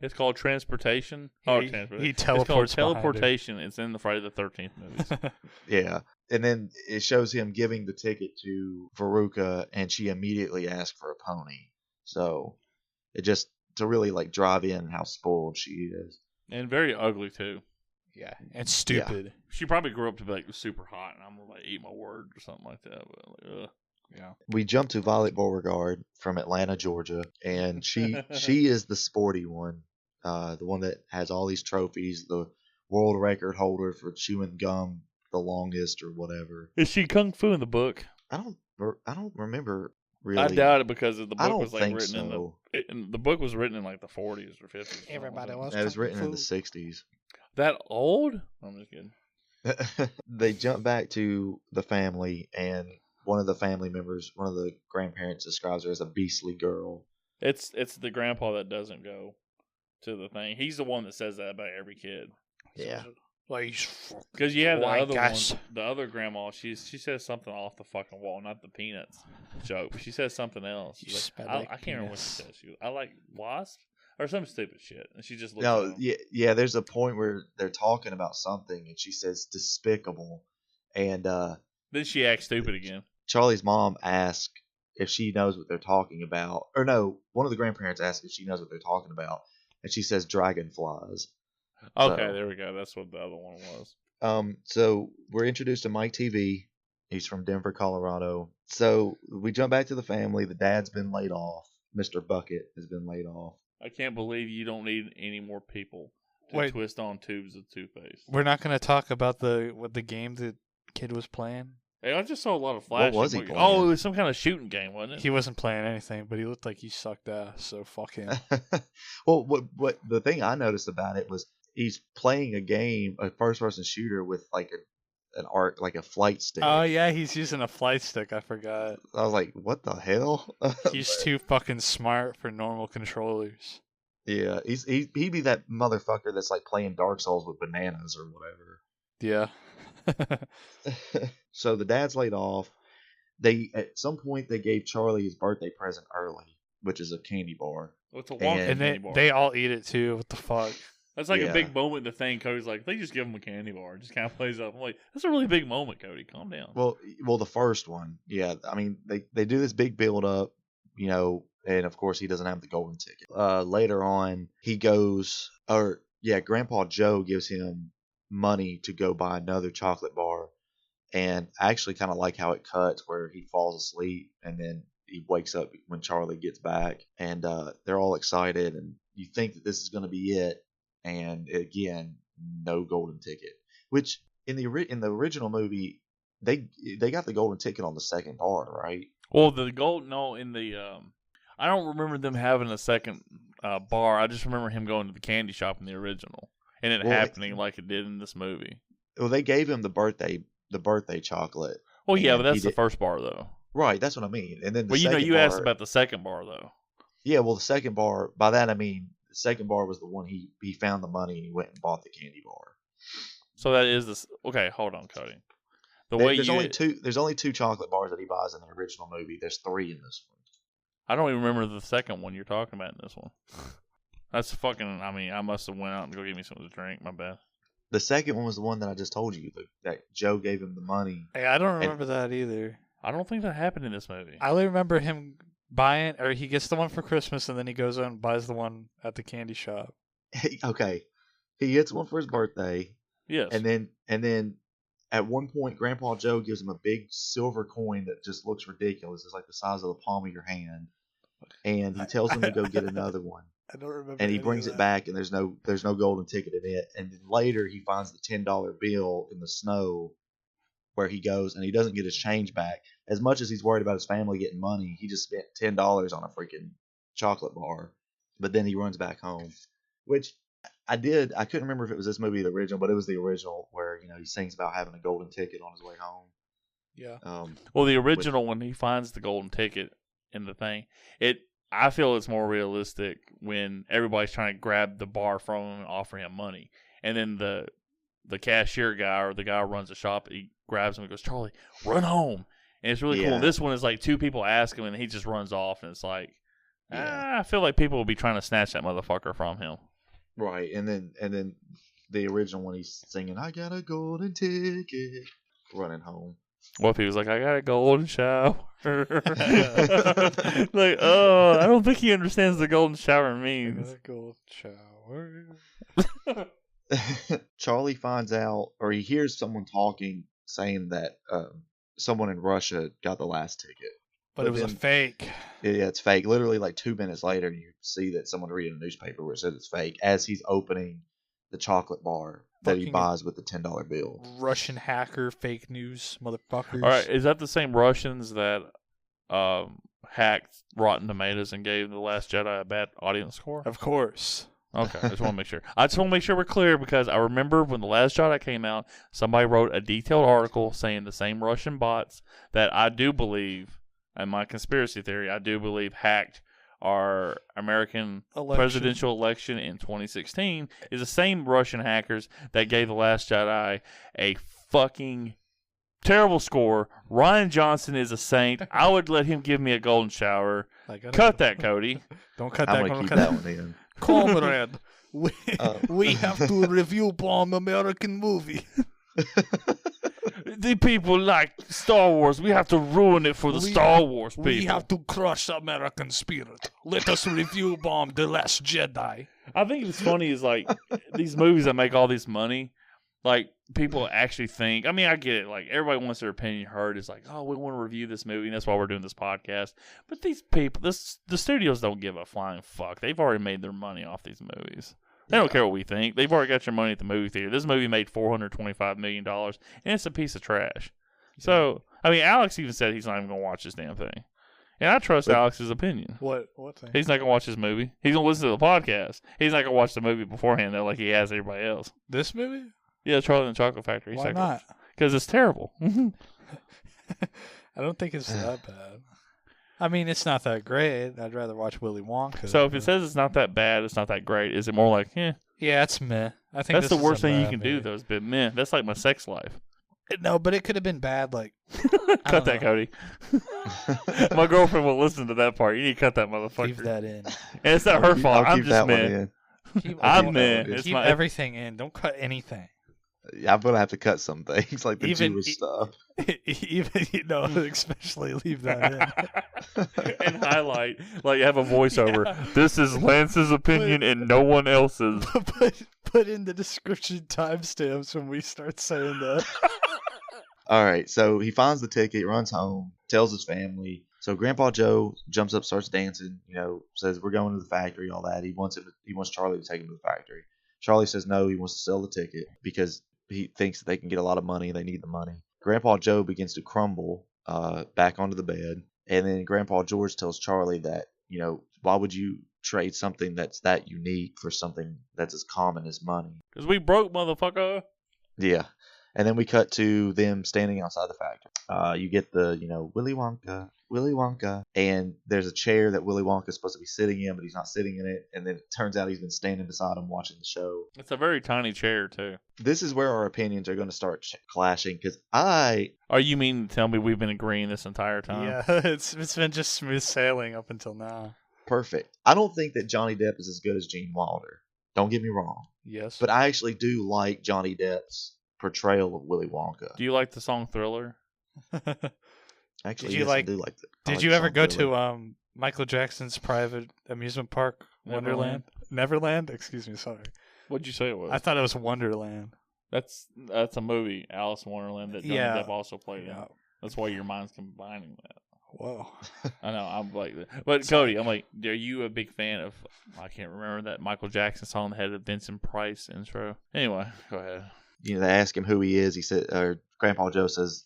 It's called transportation. He It's called teleports behind her. teleportation. It's in the Friday the 13th movies. Yeah. And then it shows him giving the ticket to Veruca, and she immediately asks for a pony. So it just to really like drive in how spoiled she is. And very ugly too. Yeah, and stupid. She probably grew up to be like super hot, and I'm gonna like eat my words or something like that. But like, ugh. Yeah. We jump to Violet Beauregard from Atlanta, Georgia, and she is the sporty one, the one that has all these trophies, the world record holder for chewing gum the longest or whatever. Is she kung fu in the book? I don't remember really. I doubt it because the I book don't was like think written so. in the book was written in like the 40s or 50s. Everybody was. was. It was kung written in fu. the 60s. That old? I'm just kidding. They jump back to the family, and one of the family members, one of the grandparents, describes her as a beastly girl. It's the grandpa that doesn't go to the thing. He's the one that says that about every kid. Yeah. Like, Because you have the white other guys. one, the other grandma. She says something off the fucking wall, not the peanuts joke. But she says something else. You She's like, smell I like can't remember what penis. she says. She goes, I like wasps or some stupid shit, and she just looks. No, at him. yeah. There's a point where they're talking about something, and she says despicable, and Then she acts stupid again. Charlie's mom asks if she knows what they're talking about, or no, one of the grandparents asks if she knows what they're talking about, and she says dragonflies. Okay, So- there we go. That's what the other one was. So we're introduced to Mike TV. He's from Denver, Colorado. So we jump back to the family. The dad's been laid off. Mr. Bucket has been laid off. I can't believe you don't need any more people to Wait. twist on tubes of toothpaste. We're not going to talk about the game the kid was playing. Hey, I just saw a lot of flash. was he Oh, playing? it was some kind of shooting game, wasn't it? He wasn't playing anything, but he looked like he sucked ass, so fuck him. Well, what the thing I noticed about it was he's playing a game, a first-person shooter with like a flight stick. Oh, yeah, he's using a flight stick. I forgot. I was like, what the hell? He's too fucking smart for normal controllers. Yeah, he'd be that motherfucker that's like playing Dark Souls with bananas or whatever. Yeah. So the dad's laid off. They at some point they gave Charlie his birthday present early, which is a candy bar. What's a And- Wonka And candy bar? they all eat it too. What the fuck? That's like Yeah. a big moment. The thing Cody's like, they just give him a candy bar. It just kind of plays up. I'm like, that's a really big moment, Cody. Calm down. Well, the first one, yeah. I mean, they do this big build up, and of course he doesn't have the golden ticket. Later on, he goes, or Grandpa Joe gives him money to go buy another chocolate bar. And I actually kind of like how it cuts where he falls asleep and then he wakes up when Charlie gets back, and they're all excited, and you think that this is going to be it, and again, no golden ticket. Which in the original movie, they got the golden ticket on the second bar, right? Well, I don't remember them having a second bar. I just remember him going to the candy shop in the original, and it happening like it did in this movie. Well, they gave him the birthday chocolate. Well, yeah, but that's the first bar though. Right, that's what I mean. And then you asked about the second bar though. Yeah, well, the second bar. By that I mean the second bar was the one he found the money and he went and bought the candy bar. So that is this. Okay, hold on, Cody. There's only two chocolate bars that he buys in the original movie. There's 3 in this one. I don't even remember the second one you're talking about in this one. That's fucking. I mean, I must have went out and go get me something to drink. My bad. The second one was the one that I just told you that Joe gave him the money. Hey, I don't remember that either. I don't think that happened in this movie. I only remember him buying, or he gets the one for Christmas, and then he goes out and buys the one at the candy shop. Okay, he gets one for his birthday. Yes, and then at one point, Grandpa Joe gives him a big silver coin that just looks ridiculous. It's like the size of the palm of your hand, and he tells him to go get another one. I don't remember. And he brings it back, and there's no golden ticket in it. And then later, he finds the $10 bill in the snow, where he goes, and he doesn't get his change back. As much as he's worried about his family getting money, he just spent $10 on a freaking chocolate bar. But then he runs back home, which I couldn't remember if it was this movie or the original, but it was the original where he sings about having a golden ticket on his way home. Yeah. Well, the original when he finds the golden ticket in the thing, I feel it's more realistic when everybody's trying to grab the bar from him and offer him money, and then the cashier guy or the guy who runs the shop, he grabs him and goes, "Charlie, run home." And it's really cool. This one is like 2 people ask him, and he just runs off, and it's like, I feel like people will be trying to snatch that motherfucker from him. Right, and then the original one, he's singing, "I got a golden ticket," running home. What if he was like, "I got a golden shower"? Like, oh, I don't think he understands the golden shower means. I got a golden shower. Charlie finds out, or he hears someone talking, saying that someone in Russia got the last ticket. But it was a fake. Yeah, it's fake. Literally, like 2 minutes later, you see that someone reading a newspaper where it says it's fake as he's opening the chocolate bar that he buys with the $10 bill. Russian hacker, fake news, motherfuckers. All right, is that the same Russians that hacked Rotten Tomatoes and gave The Last Jedi a bad audience score? Of course. Okay, I just want to make sure. I just want to make sure we're clear because I remember when The Last Jedi came out, somebody wrote a detailed article saying the same Russian bots that I do believe, and my conspiracy theory, I do believe hacked our American presidential election in 2016 is the same Russian hackers that gave The Last Jedi a fucking terrible score. Rian Johnson is a saint. I would let him give me a golden shower. Cut that, Cody. Don't cut that. I'm going to keep that one in. Comrade, we have to review bomb American movie. The people like Star Wars. We have to ruin it for the Star Wars people. We have to crush American spirit. Let us review bomb The Last Jedi. I think what's funny is like these movies that make all this money, like people actually think, I mean, I get it. Like everybody wants their opinion heard. It's like, oh, we want to review this movie, and that's why we're doing this podcast. But these people, the studios don't give a flying fuck. They've already made their money off these movies. They don't care what we think. They've already got your money at the movie theater. This movie made $425 million, and it's a piece of trash. So, I mean, Alex even said he's not even going to watch this damn thing. And I trust Alex's opinion. What thing? He's not going to watch this movie. He's going to listen to the podcast. He's not going to watch the movie beforehand, though, like he has everybody else. This movie? Yeah, Charlie and the Chocolate Factory. Why not? Because it's terrible. I don't think it's that bad. I mean, it's not that great. I'd rather watch Willy Wonka. So if it says it's not that bad, it's not that great, is it more like, Yeah, it's meh. I think that's the worst thing you can do, though, is be meh. That's like my sex life. No, but it could have been bad, like... Cut that, Cody. My girlfriend will listen to that part. You need to cut that motherfucker. Leave that in. And it's not her fault. I'm just meh. I'm meh. Keep everything in. Don't cut anything. Yeah, I'm going to have to cut some things, like the Jewish stuff. Even, especially leave that in. And highlight, like have a voiceover. Yeah. This is Lance's opinion and no one else's. Put in the description timestamps when we start saying that. All right, so he finds the ticket, runs home, tells his family. So Grandpa Joe jumps up, starts dancing. Says we're going to the factory, all that. He wants Charlie to take him to the factory. Charlie says no, he wants to sell the ticket because he thinks that they can get a lot of money. They need the money. Grandpa Joe begins to crumble back onto the bed, and then Grandpa George tells Charlie that why would you trade something that's that unique for something that's as common as money? Because we broke, motherfucker. Yeah. And then we cut to them standing outside the factory. You get the, Willy Wonka. And there's a chair that Willy Wonka is supposed to be sitting in, but he's not sitting in it. And then it turns out he's been standing beside him watching the show. It's a very tiny chair, too. This is where our opinions are going to start clashing because Are you mean to tell me we've been agreeing this entire time? Yeah, it's been just smooth sailing up until now. Perfect. I don't think that Johnny Depp is as good as Gene Wilder. Don't get me wrong. Yes. But I actually do like Johnny Depp's portrayal of Willy Wonka. Do you like the song Thriller? Actually, Did you yes, I do like that. Did you ever go to Michael Jackson's private amusement park, Wonderland? Neverland? Excuse me, sorry. What'd you say it was? I thought it was Wonderland. That's a movie, Alice in Wonderland, that Johnny Depp also played in. That's why your mind's combining that. Whoa. I know, I'm like that. But Cody, I'm like, are you a big fan of, I can't remember that Michael Jackson song that had a Vincent Price intro? Anyway, go ahead. They ask him who he is. He said, or Grandpa Joe says,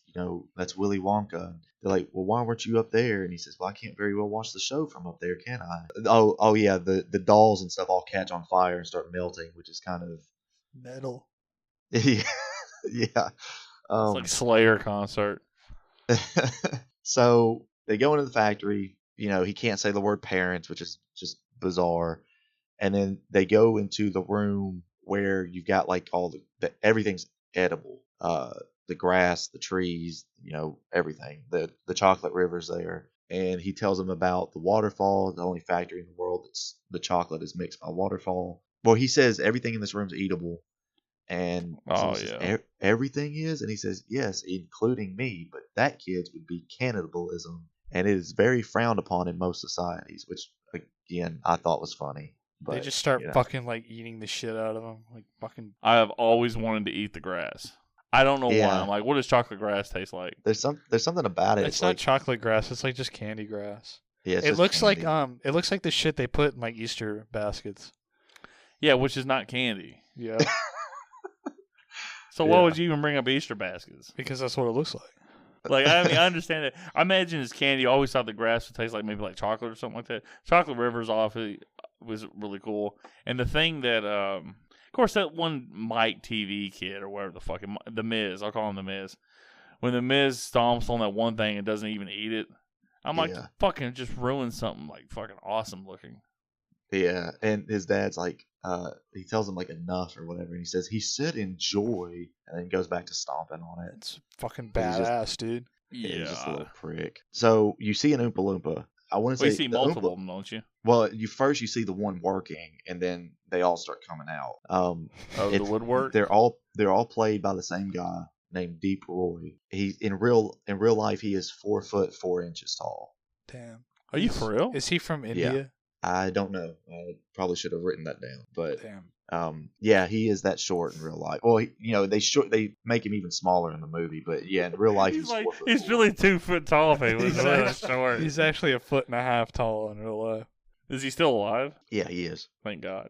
that's Willy Wonka. And they're like, well, why weren't you up there? And he says, well, I can't very well watch the show from up there, can I? Oh yeah, the dolls and stuff all catch on fire and start melting, which is kind of metal. Yeah. It's like Slayer concert. So they go into the factory. He can't say the word parents, which is just bizarre. And then they go into the room where you've got like all the everything's edible. The grass, the trees, everything. The chocolate river's there. And he tells them about the waterfall, the only factory in the world that's the chocolate is mixed by waterfall. Well, he says everything in this room's eatable. And says, everything is? And he says, yes, including me. But that, kids, would be cannibalism. And it is very frowned upon in most societies, which, again, I thought was funny. But, they just start fucking, like, eating the shit out of them. Like, fucking. I have always wanted to eat the grass. I don't know why. I'm like, what does chocolate grass taste like? There's something about it. It's not like, chocolate grass. It's like just candy grass. Yeah, it looks candy. It looks like the shit they put in, like, Easter baskets. Yeah, which is not candy. Yeah. So why would you even bring up Easter baskets? Because that's what it looks like. Like, I mean, I understand it. I imagine it's candy. I always thought the grass would taste like maybe like chocolate or something like that. Chocolate River's was really cool. And the thing that, of course, that one Mike TV kid or whatever the fuck, the Miz, I'll call him the Miz. When the Miz stomps on that one thing and doesn't even eat it, I'm like, fucking just ruined something like fucking awesome looking. Yeah, and his dad's like, he tells him like enough or whatever, and he says he said enjoy, and then goes back to stomping on it. It's fucking badass, dude. Yeah, he's just a little prick. So you see an Oompa Loompa. I want to say you see multiple of them, don't you? Well, you see the one working, and then they all start coming out. The woodwork. They're all played by the same guy named Deep Roy. He in real life he is 4 foot 4 inches tall. Damn. Are you for real? Is he from India? Yeah. I don't know. I probably should have written that down. But damn. Yeah, he is that short in real life. Well, they make him even smaller in the movie, but yeah, in real life he's like 4 foot. He's really 2 foot tall. If he was really short. He's actually 1.5 feet tall in real life. Is he still alive? Yeah, he is. Thank God.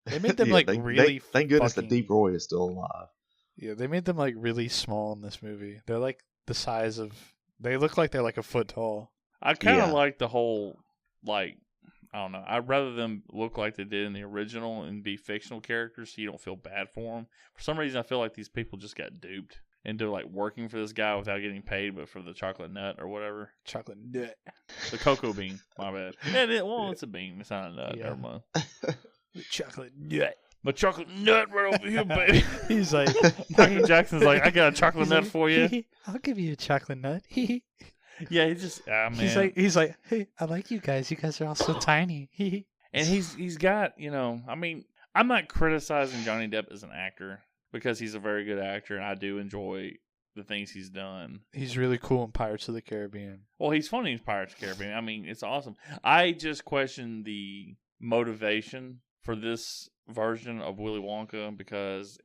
They made them really. Thank goodness that Deep Roy is still alive. Yeah, they made them like really small in this movie. They're like the size of. They look like they're like 1 foot tall. I kind of like the whole like. I don't know. I'd rather them look like they did in the original and be fictional characters so you don't feel bad for them. For some reason, I feel like these people just got duped into like working for this guy without getting paid, but for the chocolate nut or whatever. Chocolate nut. The cocoa bean. My bad. It's a bean. It's not a nut. Yeah. Never mind. The chocolate nut. My chocolate nut right over here, baby. He's like, Michael Jackson's like, I got a chocolate nut for you. I'll give you a chocolate nut. Yeah, he's just man. He's like, hey, I like you guys. You guys are all so tiny. And he's got, I mean, I'm not criticizing Johnny Depp as an actor because he's a very good actor, and I do enjoy the things he's done. He's really cool in Pirates of the Caribbean. Well, he's funny in Pirates of the Caribbean. I mean, it's awesome. I just question the motivation for this version of Willy Wonka because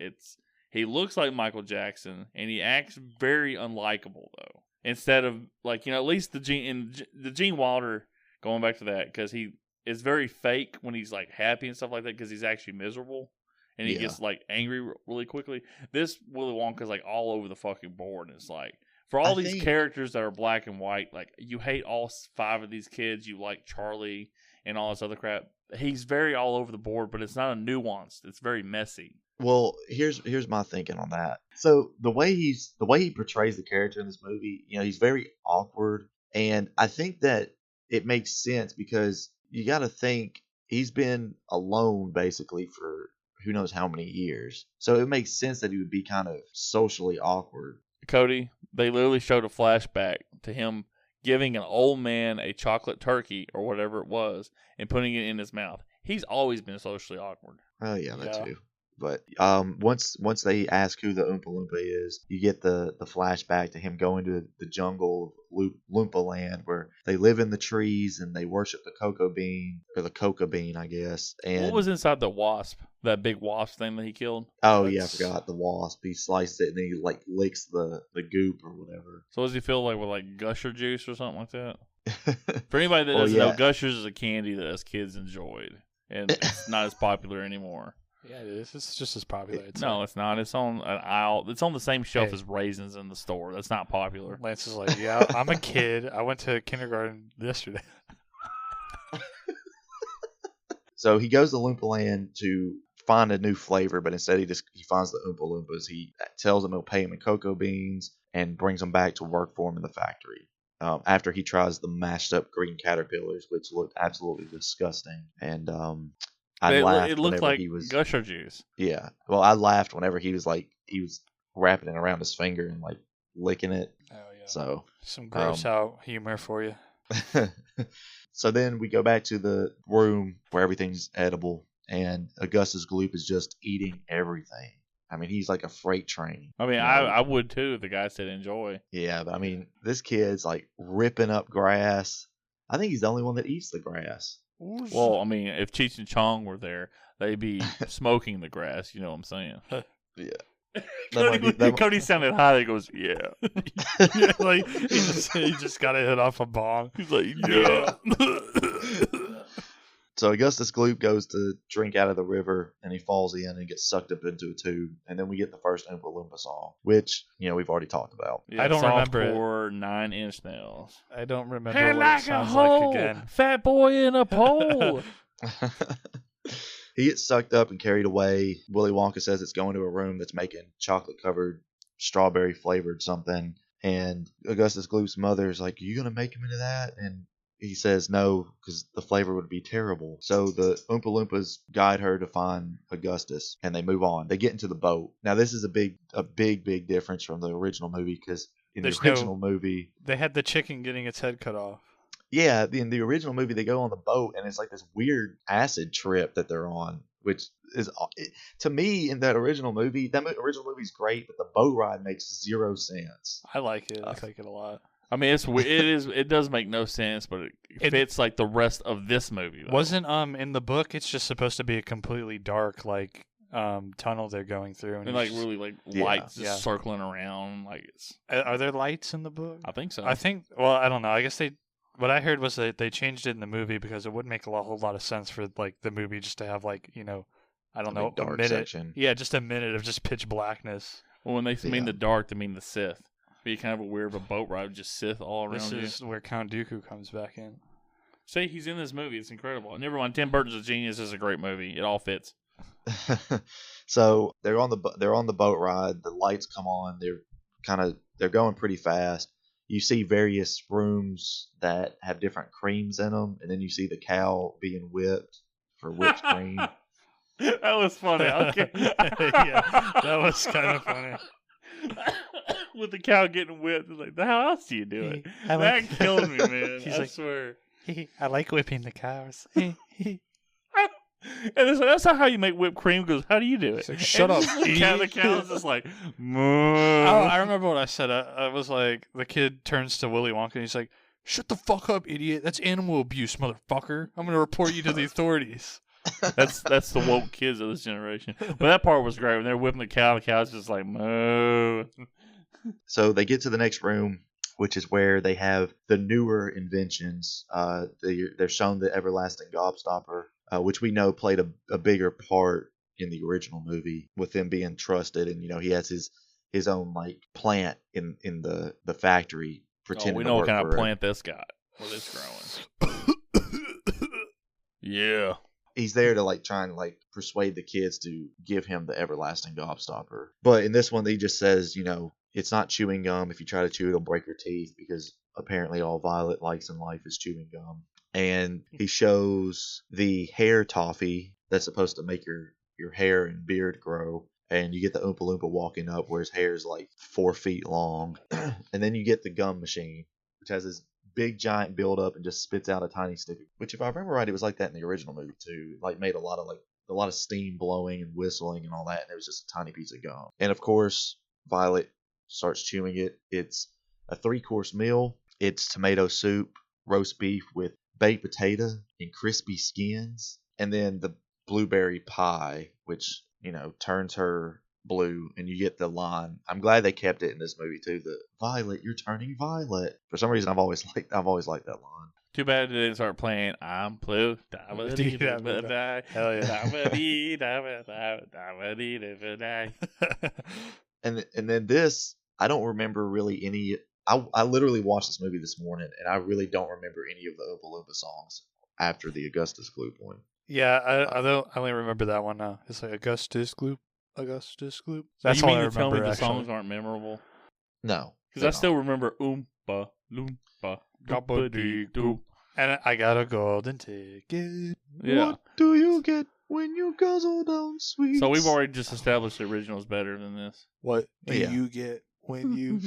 he looks like Michael Jackson and he acts very unlikable though. Instead of like at least the Gene Wilder, going back to that, because he is very fake when he's like happy and stuff like that because he's actually miserable and he gets like angry really quickly. This Willy Wonka's like all over the fucking board, and it's like for all these characters that are black and white, like you hate all 5 of these kids, you like Charlie and all this other crap. He's very all over the board, but it's not a nuanced. It's very messy. Well, here's my thinking on that. So the way he portrays the character in this movie, he's very awkward, and I think that it makes sense because you got to think he's been alone basically for who knows how many years. So it makes sense that he would be kind of socially awkward. Cody, they literally showed a flashback to him giving an old man a chocolate turkey or whatever it was and putting it in his mouth. He's always been socially awkward. Oh yeah, that too. But once they ask who the Oompa Loompa is, you get the flashback to him going to the jungle of Loompa Land where they live in the trees and they worship the cocoa bean, or the coca bean, I guess. And what was inside the wasp? That big wasp thing that he killed? Oh, yeah, I forgot. The wasp. He sliced it and then he like licks the goop or whatever. So does he feel like with like Gusher juice or something like that? For anybody that doesn't know, Gushers is a candy that us kids enjoyed. And it's not as popular anymore. Yeah, it is. It's just as popular. It's not. It's on an aisle. It's on the same shelf as raisins in the store. That's not popular. Lance is like, yeah, I'm a kid. I went to kindergarten yesterday. So he goes to Loompa Land to find a new flavor, but instead he finds the Oompa Loompas. He tells them he'll pay him in cocoa beans and brings them back to work for him in the factory. After he tries the mashed up green caterpillars, which looked absolutely disgusting. And it looked like Gusher juice. Yeah. Well, I laughed whenever he was wrapping it around his finger and like licking it. Oh yeah. So some gross out humor for you. So then we go back to the room where everything's edible, and Augustus Gloop is just eating everything. I mean, he's like a freight train. I mean, I would too if the guy said enjoy. Yeah, but I mean, this kid's like ripping up grass. I think he's the only one that eats the grass. Well, I mean, if Cheech and Chong were there, they'd be smoking the grass. You know what I'm saying? Yeah. Cody sounded high. He goes, yeah. Yeah, like he just got to hit off a bong. He's like, yeah. So Augustus Gloop goes to drink out of the river, and he falls in and gets sucked up into a tube. And then we get the first Oompa Loompa song, which we've already talked about. Yeah, I don't remember it. 9-inch nails. I don't remember Hair what like it sounds a hole, like again. fat boy in a pole. He gets sucked up and carried away. Willy Wonka says it's going to a room that's making chocolate-covered, strawberry-flavored something. And Augustus Gloop's mother is like, "Are you going to make him into that?" And he says no, because the flavor would be terrible. So the Oompa Loompas guide her to find Augustus, and they move on. They get into the boat. Now, this is a big difference from the original movie, because in the original movie... They had the chicken getting its head cut off. Yeah, in the original movie, they go on the boat, and it's like this weird acid trip that they're on, which is, to me, in that original movie's great, but the boat ride makes zero sense. I like it. I like it a lot. I mean, it does make no sense, but it fits like the rest of this movie. Though. Wasn't in the book? It's just supposed to be a completely dark tunnel they're going through, and like really like lights just circling around. Like are there lights in the book? I think so. Well, I don't know. I guess what I heard was that they changed it in the movie because it wouldn't make a whole lot of sense for like the movie just to have like I don't know, dark a minute. Section. Yeah, just a minute of just pitch blackness. Well, when they mean the dark, they mean the Sith. Be kind of a weird of a boat ride with just Sith all around you. This is where Count Dooku comes back in. See, he's in this movie. It's incredible. Never mind. Tim Burton's a genius. It's a great movie. It all fits. So they're on the boat ride. The lights come on. They're going pretty fast. You see various rooms that have different creams in them, and then you see the cow being whipped for whipped cream. That was funny. Okay. Yeah, that was kind of funny. With the cow getting whipped, it's like, how else do you do it? That killed me, man. I swear. I like whipping the cows. And that's not how you make whipped cream. Goes, how do you do it? Like, shut up. The cow's just like, I remember what I said. I was like, the kid turns to Willy Wonka and he's like, "Shut the fuck up, idiot. That's animal abuse, motherfucker. I'm going to report you to the authorities." That's the woke kids of this generation. But that part was great when they're whipping the cow's just like moo. So they get to the next room, which is where they have the newer inventions. They're shown the everlasting gobstopper, which we know played a bigger part in the original movie with him being trusted, and he has his own like plant in the factory pretending we to know work what kind of for plant this got. Where this growing. Yeah. He's there to like try and like persuade the kids to give him the everlasting gobstopper. But in this one, he just says, it's not chewing gum. If you try to chew it, it'll break your teeth, because apparently all Violet likes in life is chewing gum. And he shows the hair toffee that's supposed to make your hair and beard grow. And you get the Oompa Loompa walking up where his hair is like 4 feet long. And then you get the gum machine, which has this big giant build up and just spits out a tiny sticker. Which, if I remember right, it was like that in the original movie too. Like made a lot of steam blowing and whistling and all that. And it was just a tiny piece of gum. And of course, Violet starts chewing it. It's a 3-course meal. It's tomato soup, roast beef with baked potato and crispy skins, and then the blueberry pie, which turns her blue. And you get the line. I'm glad they kept it in this movie too. The Violet, you're turning violet. For some reason, I've always liked that line. Too bad they didn't start playing I'm Blue. Hell yeah. And then this, I don't remember really any. I literally watched this movie this morning, and I really don't remember any of the Oompa Loompa songs after the Augustus Gloop one. Yeah, I only remember that one now. It's like Augustus Gloop. That's all you I mean to tell me remember, the actually. songs aren't memorable? No. Because I still remember Oompa Loompa. Gobba-dee-doo. And I got a golden ticket. Yeah. What do you get when you guzzle down sweets? So we've already just established the original is better than this. What do Yeah. you get when you...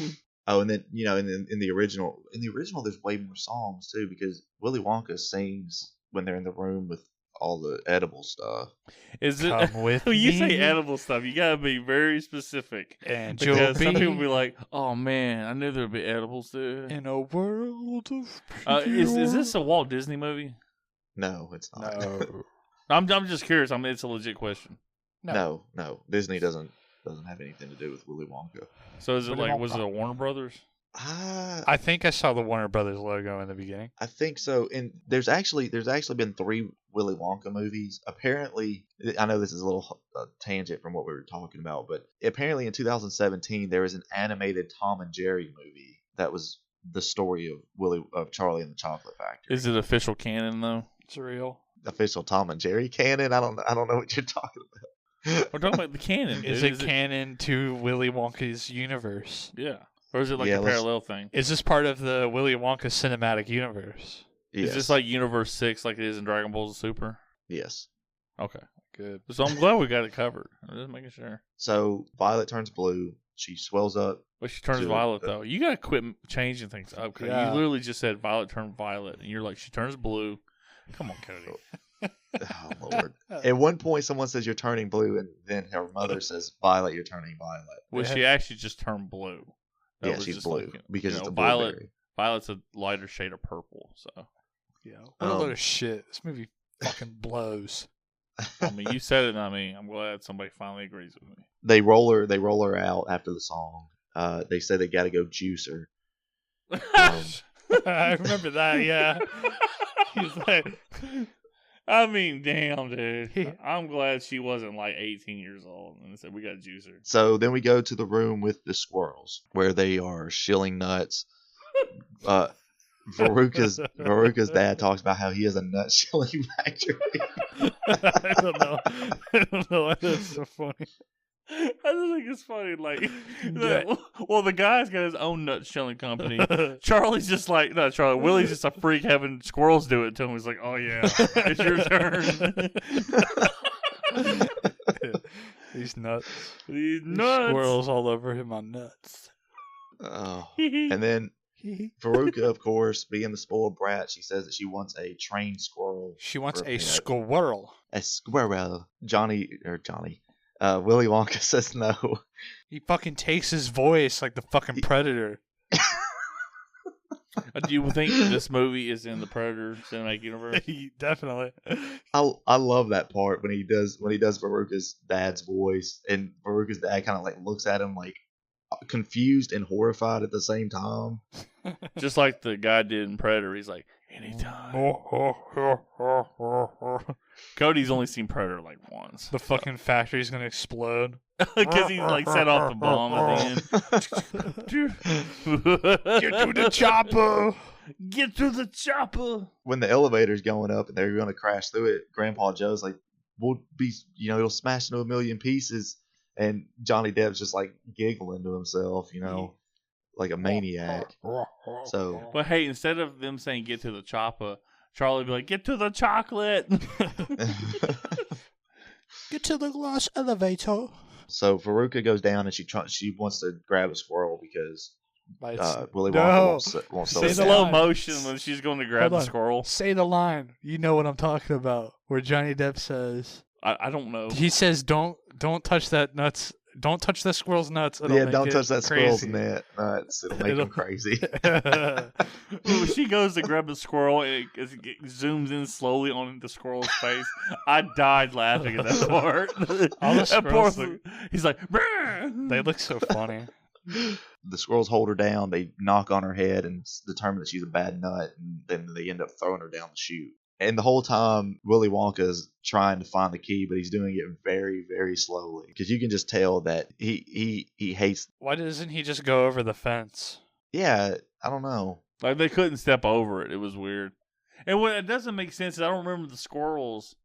Oh, and then in the original, there's way more songs too, because Willy Wonka sings when they're in the room with all the edible stuff. Is it? Come with When you me. say edible stuff, you gotta be very specific. And Because you'll some people be be like, "Oh man, I knew there'd be edibles there." in a world of Is this a Walt Disney movie? No, it's not. No. I'm just curious. I mean, it's a legit question. No. Disney doesn't have anything to do with Willy Wonka. So is it Willy like was Wonka. it a Warner Brothers? I think I saw the Warner Brothers logo in the beginning. I think so. And there's actually been 3 Willy Wonka movies. Apparently, I know this is a little tangent from what we were talking about, but apparently in 2017 there was an animated Tom and Jerry movie that was the story of Charlie and the Chocolate Factory. Is it official canon though? It's real. Official Tom and Jerry canon? I don't know what you're talking about. We're talking about the canon. Is dude. it canon to Willy Wonka's universe? Yeah. Or is it like Yeah, a parallel thing? Is this part of the Willy Wonka cinematic universe? Yes. Is this like Universe 6 like it is in Dragon Ball Super? Yes. Okay. Good. So I'm glad we got it covered. I'm just making sure. So Violet turns blue. She swells up. But she turns Dude, violet, though. You got to quit changing things up. Cody. Yeah. You literally just said Violet turned violet, and you're like, she turns blue. Come on, Cody. Oh, Lord. At one point, someone says you're turning blue, and then her mother says, Violet, you're turning violet. Well, she actually just turned blue. That Yeah, was she's just blue like, because you it's know, a violet. blueberry. Violet's a lighter shade of purple. So, Yeah. What a load of shit. This movie fucking blows. I mean, you said it, not me. I'm glad somebody finally agrees with me. They roll her out after the song. They say they got to go juice her. I remember that, yeah. He's like, I mean, damn, dude. I'm glad she wasn't like 18 years old and said, we got to juice her. So then we go to the room with the squirrels where they are shilling nuts. Veruca's dad talks about how he has a nut shilling factory. I don't know why that's so funny. I just think it's funny. Like, Yeah. well, the guy's got his own nut shelling company. Charlie's just like, not Charlie. Willie's just a freak having squirrels do it to him. He's like, oh yeah, it's your turn. These nuts. These These nuts. Squirrels all over him on nuts. Oh. And then Veruca, of course, being the spoiled brat, she says that she wants a trained squirrel. She wants for a pet. squirrel. A squirrel. Willy Wonka says no. He fucking takes his voice like the fucking Predator. Do you think this movie is in the Predator cinematic universe? Definitely. I love that part when he does Veruca's dad's voice, and Veruca's dad kind of like looks at him like confused and horrified at the same time. Just like the guy did in Predator. He's like, anytime. Cody's only seen Predator like once. The fucking factory's gonna explode. Because he like set off the bomb at the end. Get to the chopper. Get to the chopper. When the elevator's going up and they're going to crash through it, Grandpa Joe's like, we'll be, it'll smash into a million pieces. And Johnny Depp's just like giggling to himself, like a maniac. So, but hey, instead of them saying get to the chopper, Charlie would be like, get to the chocolate. Get to the glass elevator. So Veruca goes down and she wants to grab a squirrel because Willy No. Wonka won't Say sell the Slow line. motion when she's going to grab the squirrel. Say the line. You know what I'm talking about. Where Johnny Depp says, I don't know. he says, "Don't touch that nuts. Don't touch that squirrel's nuts. It'll make don't it touch that squirrel's crazy." net. It'll make him crazy. When she goes to grab the squirrel, it zooms in slowly on the squirrel's face. I died laughing at that part. All the That squirrels poor- look- he's like, "Brr." They look so funny. The squirrels hold her down. They knock on her head and determine that she's a bad nut, and then they end up throwing her down the chute. And the whole time, Willy Wonka is trying to find the key, but he's doing it very, very slowly because you can just tell that he hates. Why doesn't he just go over the fence? Yeah, I don't know. Like they couldn't step over it. It was weird. And what it doesn't make sense is I don't remember the squirrels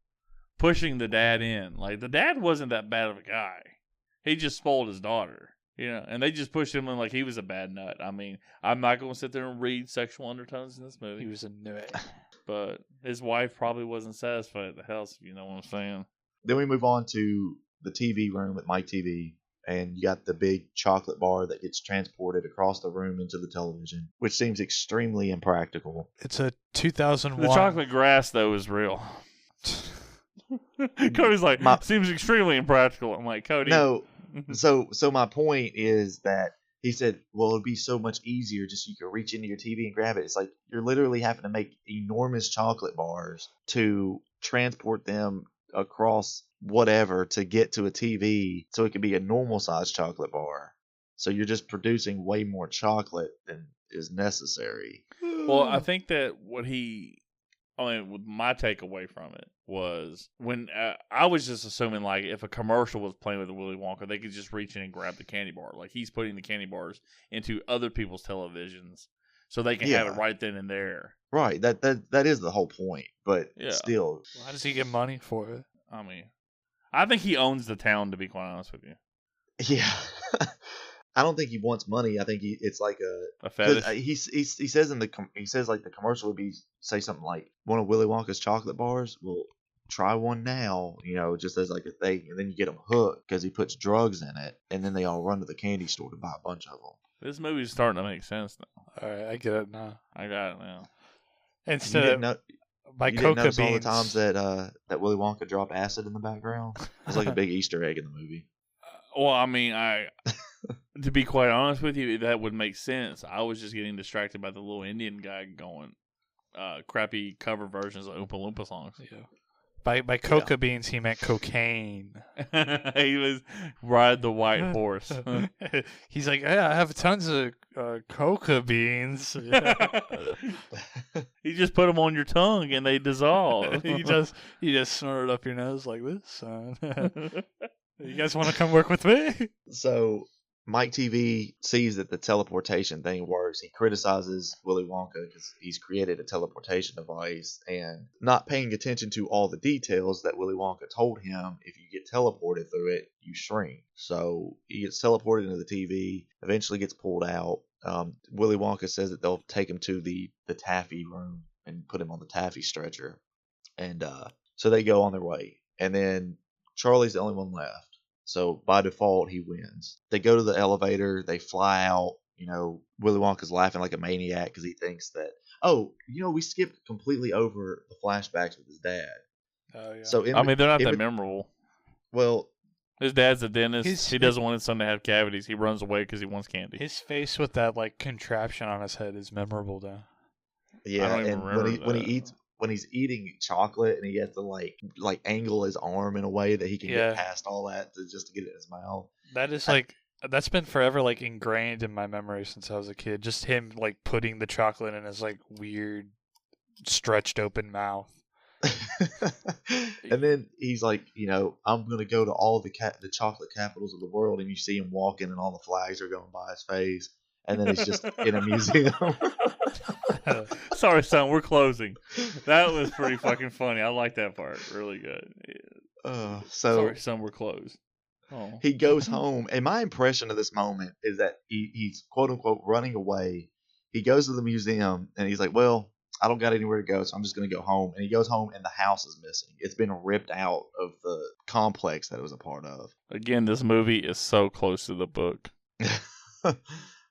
pushing the dad in. Like the dad wasn't that bad of a guy. He just spoiled his daughter. And they just pushed him in like he was a bad nut. I mean, I'm not going to sit there and read sexual undertones in this movie. He was a nut. But his wife probably wasn't satisfied at the house, if you know what I'm saying. Then we move on to the TV room at Mike TV, and you got the big chocolate bar that gets transported across the room into the television, which seems extremely impractical. It's a 2001. The chocolate grass, though, is real. Cody's like, seems extremely impractical. I'm like, Cody. No. So my point is that he said, well, it'd be so much easier just so you could reach into your TV and grab it. It's like you're literally having to make enormous chocolate bars to transport them across whatever to get to a TV so it could be a normal size chocolate bar. So you're just producing way more chocolate than is necessary. Well, I think that my takeaway from it was when I was just assuming like if a commercial was playing with Willy Wonka, they could just reach in and grab the candy bar. Like he's putting the candy bars into other people's televisions so they can have it right then and there. Right. That is the whole point. But still. Why does he get money for it? I mean, I think he owns the town, to be quite honest with you. Yeah. I don't think he wants money. I think it's like a fetish. He says like the commercial would be say something like one of Willy Wonka's chocolate bars. Well, try one now, just as like a thing, and then you get them hooked because he puts drugs in it, and then they all run to the candy store to buy a bunch of them. This movie's starting to make sense now. All right, I get it now. I got it now. Instead of by you coca didn't notice beans. all the times that Willy Wonka dropped acid in the background. It's like a big Easter egg in the movie. Well, I mean, to be quite honest with you, that would make sense. I was just getting distracted by the little Indian guy going crappy cover versions of Oompa Loompa songs. Yeah. By coca beans, he meant cocaine. He was ride the white horse. He's like, yeah, I have tons of coca beans. You just put them on your tongue and they dissolve. you just snort it up your nose like this. You guys want to come work with me? So Mike TV sees that the teleportation thing works. He criticizes Willy Wonka because he's created a teleportation device and not paying attention to all the details that Willy Wonka told him. If you get teleported through it, you shrink. So he gets teleported into the TV, eventually gets pulled out. Willy Wonka says that they'll take him to the taffy room and put him on the taffy stretcher. And so they go on their way. And then Charlie's the only one left. So by default, he wins. They go to the elevator. They fly out. Willy Wonka's laughing like a maniac because he thinks that, we skipped completely over the flashbacks with his dad. Oh, yeah. So they're not that memorable. Well, his dad's a dentist. He doesn't want his son to have cavities. He runs away because he wants candy. His face with that like contraption on his head is memorable, though. Yeah, I don't even and remember when he's eating chocolate and he has to like angle his arm in a way that he can get Yeah. past all that just to get it in his mouth. That is like that's been forever like ingrained in my memory since I was a kid. Just him like putting the chocolate in his like weird stretched open mouth. And then he's like, I'm gonna go to all the chocolate capitals of the world, and you see him walking, and all the flags are going by his face, and then it's just in a museum. Sorry, son, we're closing. That was pretty fucking funny. I like that part. Really good. So Sorry, son, we're closed. Oh. he goes home, and my impression of this moment is that he's quote unquote running away. He goes to the museum, and he's like, well, I don't got anywhere to go, so I'm just going to go home. And he goes home, and the house is missing. It's been ripped out of the complex that it was a part of. Again, this movie is so close to the book.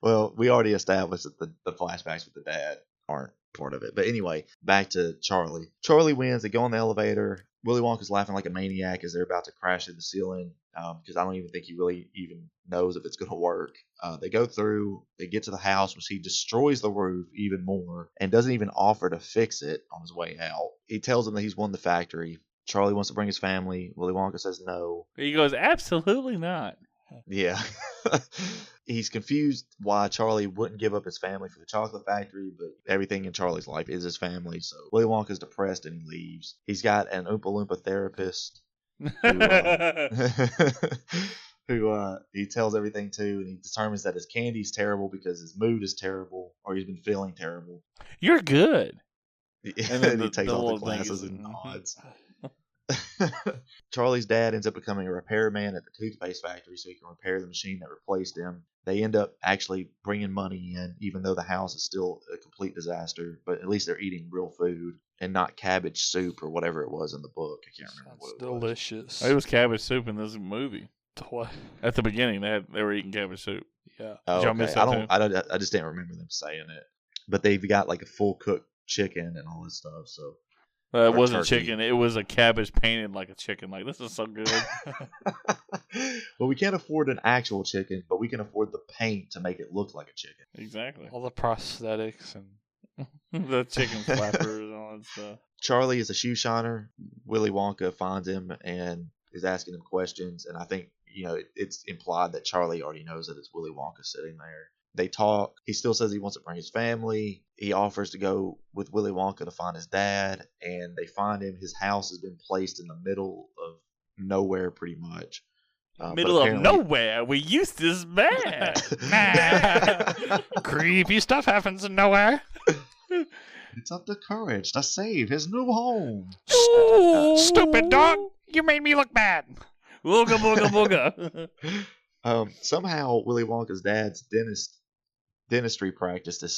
Well, we already established that the flashbacks with the dad aren't part of it. But anyway, back to Charlie. Charlie wins. They go on the elevator. Willy Wonka's laughing like a maniac as they're about to crash through the ceiling because I don't even think he really even knows if it's going to work. They go through. They get to the house, which he destroys the roof even more and doesn't even offer to fix it on his way out. He tells them that he's won the factory. Charlie wants to bring his family. Willy Wonka says no. He goes, absolutely not. Yeah. He's confused why Charlie wouldn't give up his family for the chocolate factory, but everything in Charlie's life is his family, so Willy Wonka's depressed and he leaves. He's got an Oompa Loompa therapist who he tells everything to, and he determines that his candy's terrible because his mood is terrible, or he's been feeling terrible. You're good. And then he takes off the glasses and nods. Charlie's dad ends up becoming a repairman at the toothpaste factory so he can repair the machine that replaced him. They end up actually bringing money in, even though the house is still a complete disaster. But at least they're eating real food and not cabbage soup or whatever it was in the book. I can't remember what it was. Delicious. It was cabbage soup in this movie. What? At the beginning, they were eating cabbage soup. Yeah. Oh, Did y'all okay. miss that I just didn't remember them saying it. But they've got like a full cooked chicken and all this stuff. So It wasn't turkey. chicken. It was a cabbage painted like a chicken. Like, this is so good. Well, we can't afford an actual chicken, but we can afford the paint to make it look like a chicken. Exactly. All the prosthetics and The chicken flappers and all that stuff. Charlie is a shoe shiner. Willy Wonka finds him and is asking him questions. And I think, it's implied that Charlie already knows that it's Willy Wonka sitting there. They talk. He still says he wants to bring his family. He offers to go with Willy Wonka to find his dad. And they find him. His house has been placed in the middle of nowhere pretty much. Middle of nowhere. We used this man. creepy stuff happens in nowhere. It's up to Courage to save his new home. Stupid dog! You made me look bad. Booga, booga, booga. Somehow Willy Wonka's dad's dentistry practice is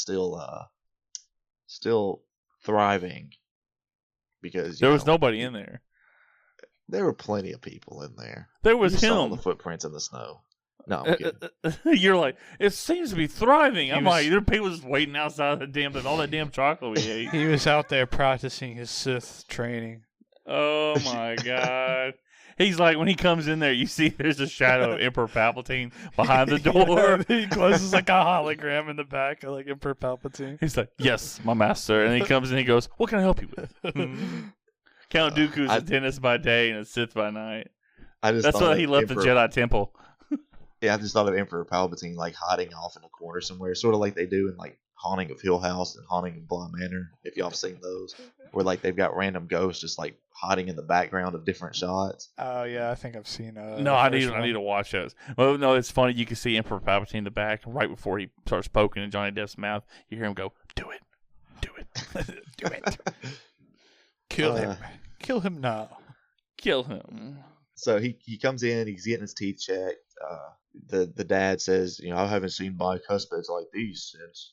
still thriving because There was nobody in there. There were plenty of people in there. There was You saw him. the footprints in the snow. No, I'm kidding. You're like, it seems to be thriving. I'm was- like, there are people just waiting outside of all that damn chocolate we ate. He was out there practicing his Sith training. Oh my god. He's like, when he comes in there, you see there's a shadow of Emperor Palpatine behind the door. He closes like a hologram in the back of like Emperor Palpatine. He's like, yes, my master. And he comes in and he goes, what can I help you with? Count Dooku's a dentist by day and a Sith by night. That's why he left the Jedi Temple. Yeah, I just thought of Emperor Palpatine like hiding off in a corner somewhere, sort of like they do in like Haunting of Hill House and Haunting of Bly Manor, if y'all have seen those, where like they've got random ghosts just like hiding in the background of different shots. Oh yeah, I think I've seen. No, I need to watch those. Well, no, it's funny. You can see Emperor Palpatine in the back right before he starts poking in Johnny Depp's mouth. You hear him go, "Do it, do it, do it, kill him now, kill him." So he comes in, he's getting his teeth checked. The dad says, I haven't seen bicuspids like these since.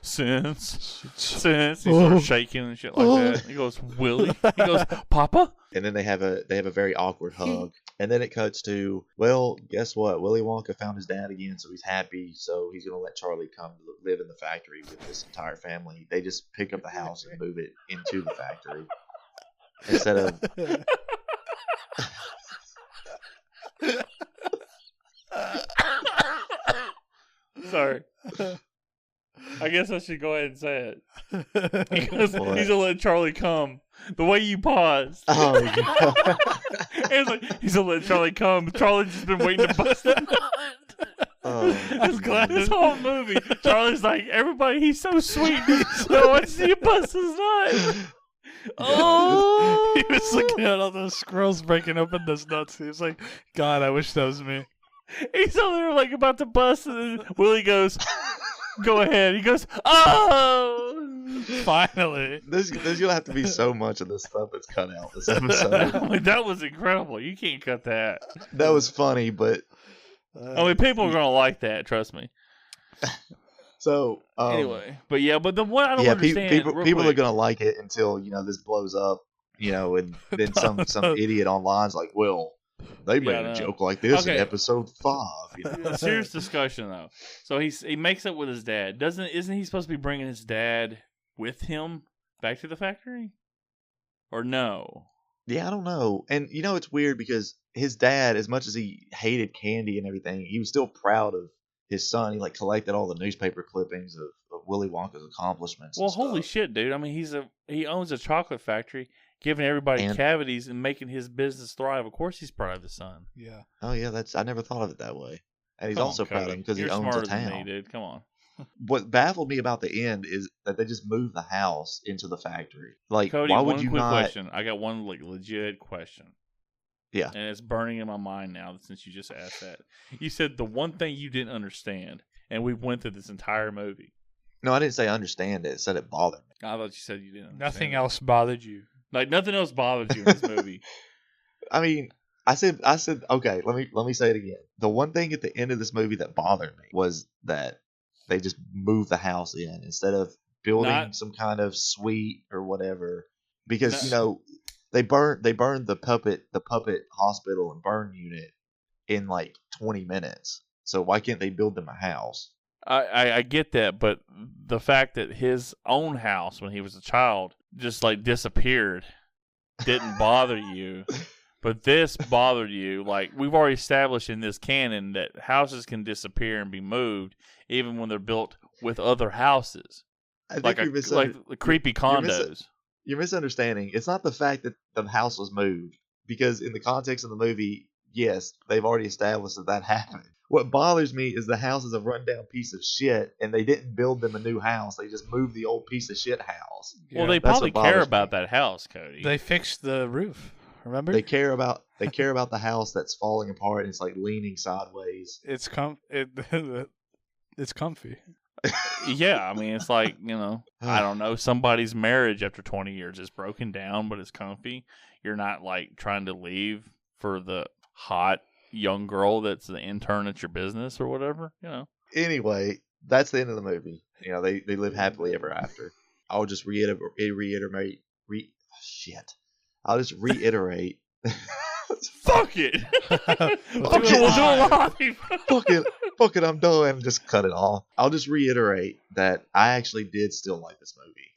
Since he starts shaking and shit like that. He goes, Willie. He goes, Papa. And then they have a very awkward hug. And then it cuts to, well, guess what? Willy Wonka found his dad again, so he's happy. So he's gonna let Charlie come live in the factory with his entire family. They just pick up the house and move it into the factory instead of. Sorry. I guess I should go ahead and say it. Because What? he's gonna let Charlie come. The way you paused. Oh, yeah. It's like he's gonna let Charlie come. Charlie's just been waiting to bust the nut. Oh, I'm glad this whole movie. Charlie's like, everybody, he's so sweet. No one see him bust his nut. Oh, He was looking at all those squirrels breaking open those nuts. He was like, God, I wish that was me. he's over there like about to bust, and then Willie goes, "Go ahead." He goes, "Oh, Finally. there's gonna have to be so much of this stuff that's cut out this episode. that was incredible. You can't cut that. That was funny, but I mean, people are gonna like that. Trust me. so Anyway, but the one I don't yeah, understand. people are gonna like it until this blows up, and then some idiot online's like, well, they made a joke like this in episode 5. Serious discussion though. So he makes up with his dad. Isn't he supposed to be bringing his dad with him back to the factory, or no? Yeah, I don't know. And it's weird because his dad, as much as he hated candy and everything, he was still proud of his son. He collected all the newspaper clippings of Willy Wonka's accomplishments. Well, and stuff. holy shit, dude! I mean, he owns a chocolate factory, giving everybody cavities and making his business thrive. Of course, he's proud of his son. Yeah. Oh yeah, I never thought of it that way. And he's also proud of him because he owns a town. Than me, dude. Come on. What baffled me about the end is that they just moved the house into the factory. Like, Cody, why would one you quick not? question. I got one legit question. Yeah. And it's burning in my mind now since you just asked that. You said the one thing you didn't understand, and we went through this entire movie. No, I didn't say understand it. I said it bothered me. I thought you said you didn't. Nothing else bothered you. Like nothing else bothered you in this movie. I mean, I said okay. Let me say it again. The one thing at the end of this movie that bothered me was that they just moved the house in instead of building some kind of suite or whatever. Because they burned the puppet hospital and burn unit in 20 minutes. So why can't they build them a house? I get that, but the fact that his own house when he was a child just disappeared didn't bother you. But this bothered you. We've already established in this canon that houses can disappear and be moved even when they're built with other houses. I think like creepy condos. You're misunderstanding. It's not the fact that the house was moved. Because in the context of the movie, yes, they've already established that happened. What bothers me is the house is a rundown piece of shit, and they didn't build them a new house. They just moved the old piece of shit house. Well, they probably care about that house, Cody. They fixed the roof. Remember? They care about the house that's falling apart and it's leaning sideways. It's comfy. Yeah, I mean, it's I don't know, somebody's marriage after 20 years is broken down, but it's comfy. You're not trying to leave for the hot young girl that's the intern at your business or whatever, Anyway, that's the end of the movie. They live happily ever after. I'll just reiterate. I'll just reiterate. Fuck it. We'll do it live. Fuck it, I'm done. Just cut it off. I'll just reiterate that I actually did still like this movie.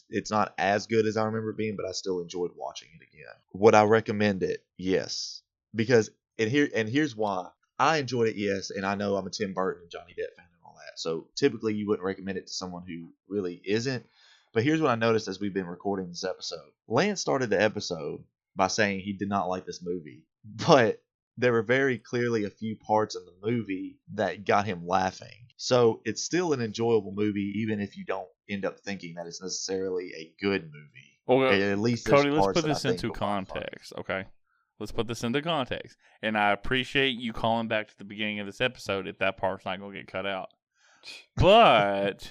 It's not as good as I remember it being, but I still enjoyed watching it again. Would I recommend it? Yes. Because here's why. I enjoyed it, yes, and I know I'm a Tim Burton and Johnny Depp fan and all that. So typically you wouldn't recommend it to someone who really isn't. But here's what I noticed as we've been recording this episode. Lance started the episode by saying he did not like this movie. But there were very clearly a few parts in the movie that got him laughing. So it's still an enjoyable movie, even if you don't end up thinking that it's necessarily a good movie. Well, at least Cody, let's put this into context, okay? Let's put this into context. And I appreciate you calling back to the beginning of this episode if that part's not going to get cut out. But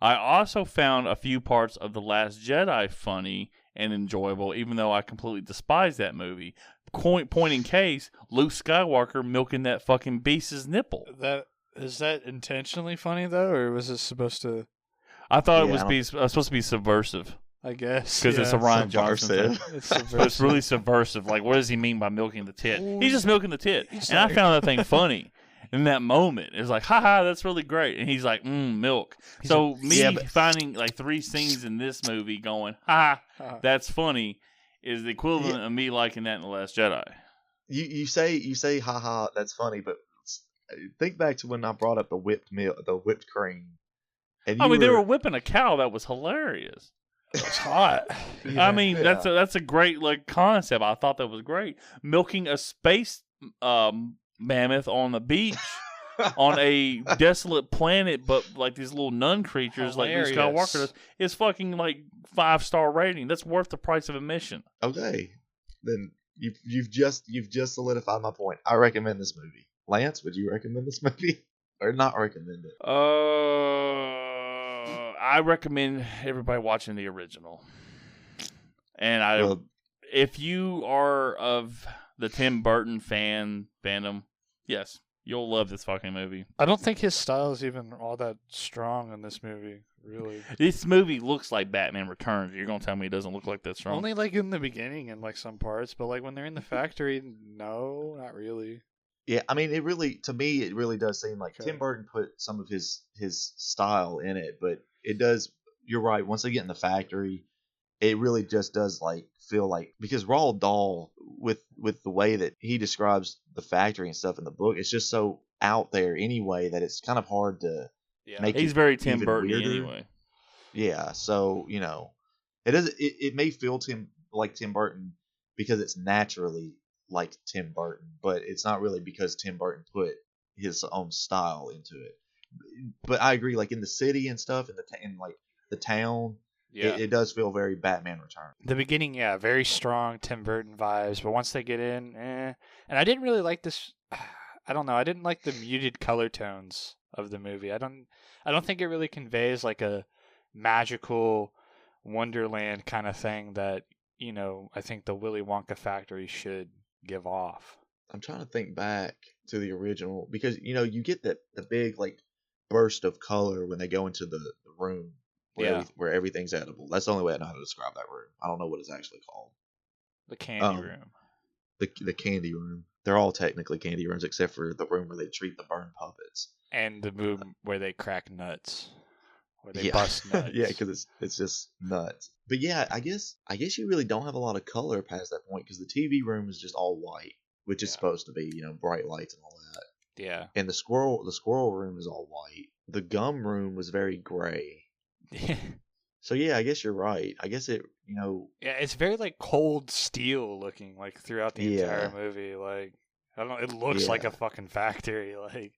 I also found a few parts of The Last Jedi funny and enjoyable, even though I completely despise that movie. Point in case, Luke Skywalker milking that fucking beast's nipple. Is that intentionally funny, though, or was it supposed to... I thought it was supposed to be subversive. I guess. Because it's a Ryan Johnson thing. It's really subversive. What does he mean by milking the tit? He's just milking the tit. And I found that thing funny. In that moment, it was haha, that's really great. And he's like, milk. So finding 3 scenes in this movie going, ha, that's funny, is the equivalent of me liking that in The Last Jedi. You say, haha, that's funny, but think back to when I brought up the whipped cream And I mean, they were whipping a cow. That was hilarious. It was hot. I mean, that's a great like concept. I thought that was great. Milking a space mammoth on the beach on a desolate planet, but like these little nun creatures Hilarious. like Luke Skywalker does, is fucking like 5-star rating. That's worth the price of admission. Okay, then you've just solidified my point. I recommend this movie. Lance, would you recommend this movie or not recommend it? I recommend everybody watching the original. And if you are of the Tim Burton fandom, yes, you'll love this fucking movie. I don't think his style is even all that strong in this movie, really. This movie looks like Batman Returns. You're going to tell me it doesn't look like that strong? Only like in the beginning and like some parts, but like when they're in the factory, no, not really. Yeah, I mean, to me, it really does seem like Tim Burton put some of his style in it, but it does. You're right. Once they get in the factory, it really just does like feel like, because Roald Dahl, with the way that he describes the factory and stuff in the book, it's just so out there anyway that it's kind of hard to make. He's very Tim Burton anyway. Yeah, so it does. It may feel like Tim Burton because it's naturally like Tim Burton, but it's not really because Tim Burton put his own style into it. But I agree, like in the city and stuff, in like the town, it does feel very Batman Returns. The beginning, very strong Tim Burton vibes, but once they get in, And I didn't really like this. I don't know. I didn't like the muted color tones of the movie. I don't think it really conveys like a magical Wonderland kind of thing that I think the Willy Wonka factory should give off. I'm trying to think back to the original because you get the big like burst of color when they go into the room where everything's edible. That's the only way I know how to describe that room. I don't know what it's actually called. The candy room. The candy room. They're all technically candy rooms except for the room where they treat the burned puppets. And the room where they crack nuts. Where they bust nuts. Yeah, because it's just nuts. But yeah, I guess you really don't have a lot of color past that point because the TV room is just all white, which is supposed to be, bright lights and all that. Yeah. And the squirrel room is all white. The gum room was very gray. So yeah, I guess you're right. I guess it, Yeah, it's very like cold steel looking like throughout the entire movie. Like I don't know, it looks like a fucking factory. Like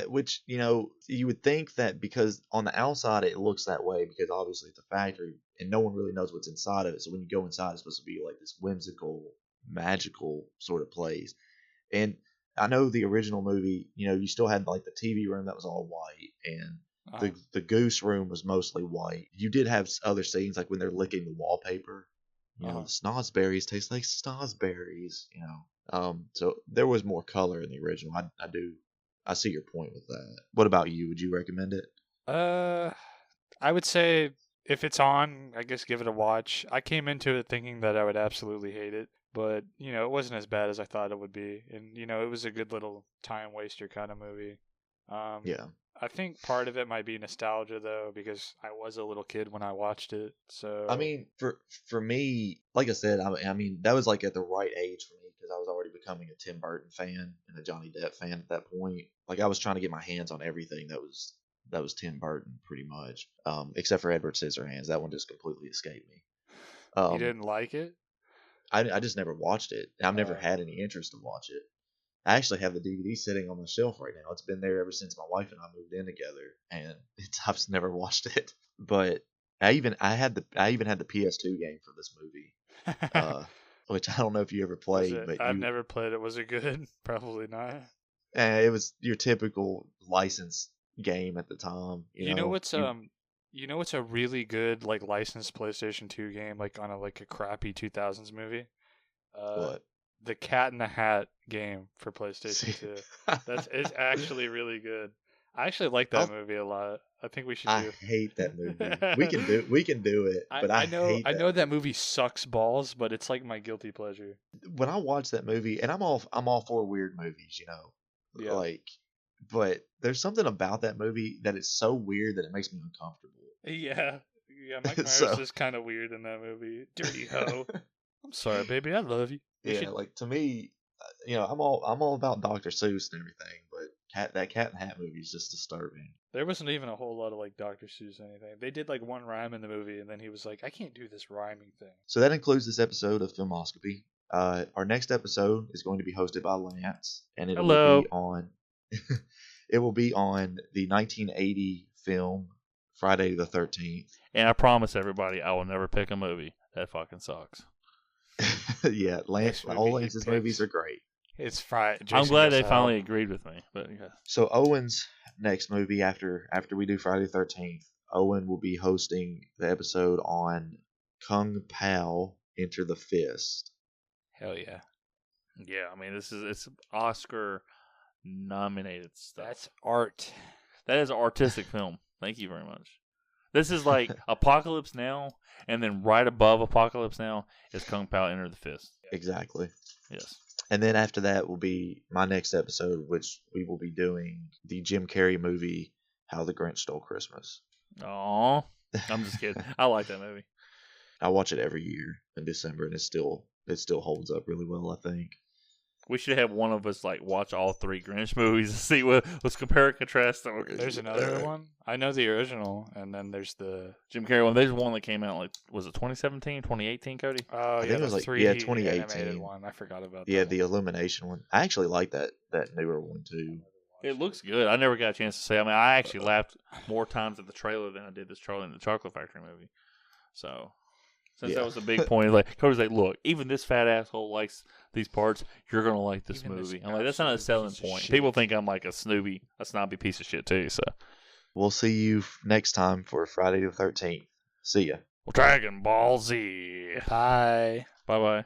which you would think that because on the outside it looks that way because obviously it's a factory and no one really knows what's inside of it. So when you go inside, it's supposed to be like this whimsical, magical sort of place. And I know the original movie, you still had like the TV room that was all white and the goose room was mostly white. You did have other scenes like when they're licking the wallpaper. The snozberries taste like snozberries. So there was more color in the original. I see your point with that. What about you? Would you recommend it? I would say if it's on, I guess give it a watch. I came into it thinking that I would absolutely hate it, but it wasn't as bad as I thought it would be, and it was a good little time waster kind of movie. I think part of it might be nostalgia though, because I was a little kid when I watched it. So I mean, for me, like I said, I mean that was like at the right age for me because I was already becoming a Tim Burton fan and a Johnny Depp fan at that point. Like I was trying to get my hands on everything that was Tim Burton pretty much, except for Edward Scissorhands. That one just completely escaped me. You didn't like it? I just never watched it. I've never had any interest to watch it. I actually have the DVD sitting on my shelf right now. It's been there ever since my wife and I moved in together, and I've just never watched it. But I even had the PS2 game for this movie, which I don't know if you ever played. But I've never played it. Was it good? Probably not. It was your typical licensed game at the time. You know what's a really good like licensed PlayStation 2 game like on a crappy 2000s movie? What? The Cat in the Hat game for PlayStation 2. It's actually really good. I actually like that movie a lot. I think we should do it. I hate that movie. We can do it, but I know that movie sucks balls, but it's like my guilty pleasure. When I watch that movie, and I'm all for weird movies, but there's something about that movie that is so weird that it makes me uncomfortable. Yeah, Mike Myers is kind of weird in that movie. Dirty hoe. I'm sorry, baby. I love you. Like to me, I'm all about Dr. Seuss and everything, but That Cat in the Hat movie is just disturbing. There wasn't even a whole lot of like Dr. Seuss or anything. They did like one rhyme in the movie, and then he was like, "I can't do this rhyming thing." So that includes this episode of Filmoscopy. Our next episode is going to be hosted by Lance, and it will be on. It will be on the 1980 film Friday the 13th. And I promise everybody, I will never pick a movie that fucking sucks. Yeah, all Lance's movies are great. It's Friday. I'm glad they finally agreed with me. But yeah. So Owen's next movie after we do Friday the 13th, Owen will be hosting the episode on Kung Pao Enter the Fist. Hell yeah. Yeah, I mean it's Oscar nominated stuff. That's art. That is an artistic film. Thank you very much. This is like Apocalypse Now, and then right above Apocalypse Now is Kung Pao Enter the Fist. Exactly. Yes. And then after that will be my next episode, which we will be doing the Jim Carrey movie, How the Grinch Stole Christmas. Aw. I'm just kidding. I like that movie. I watch it every year in December, and it still holds up really well, I think. We should have one of us like watch all 3 Grinch movies and see let's compare and contrast them. There's another one. I know the original, and then there's the Jim Carrey one. There's one that came out like, was it 2017, 2018, Cody? Oh, I yeah, think it was like 2018 one. I forgot about that. Yeah, the Illumination one. I actually like that newer one too. It looks good. I never got a chance to say. I mean, I actually laughed more times at the trailer than I did this Charlie and the Chocolate Factory movie. So, since that was a big point, like Cody's like, look, even this fat asshole likes these parts. You're gonna like this movie. I'm like, that's not a selling point. People think I'm like a snobby piece of shit too. So, we'll see you next time for Friday the 13th. See ya. Dragon Ball Z. Bye. Bye bye.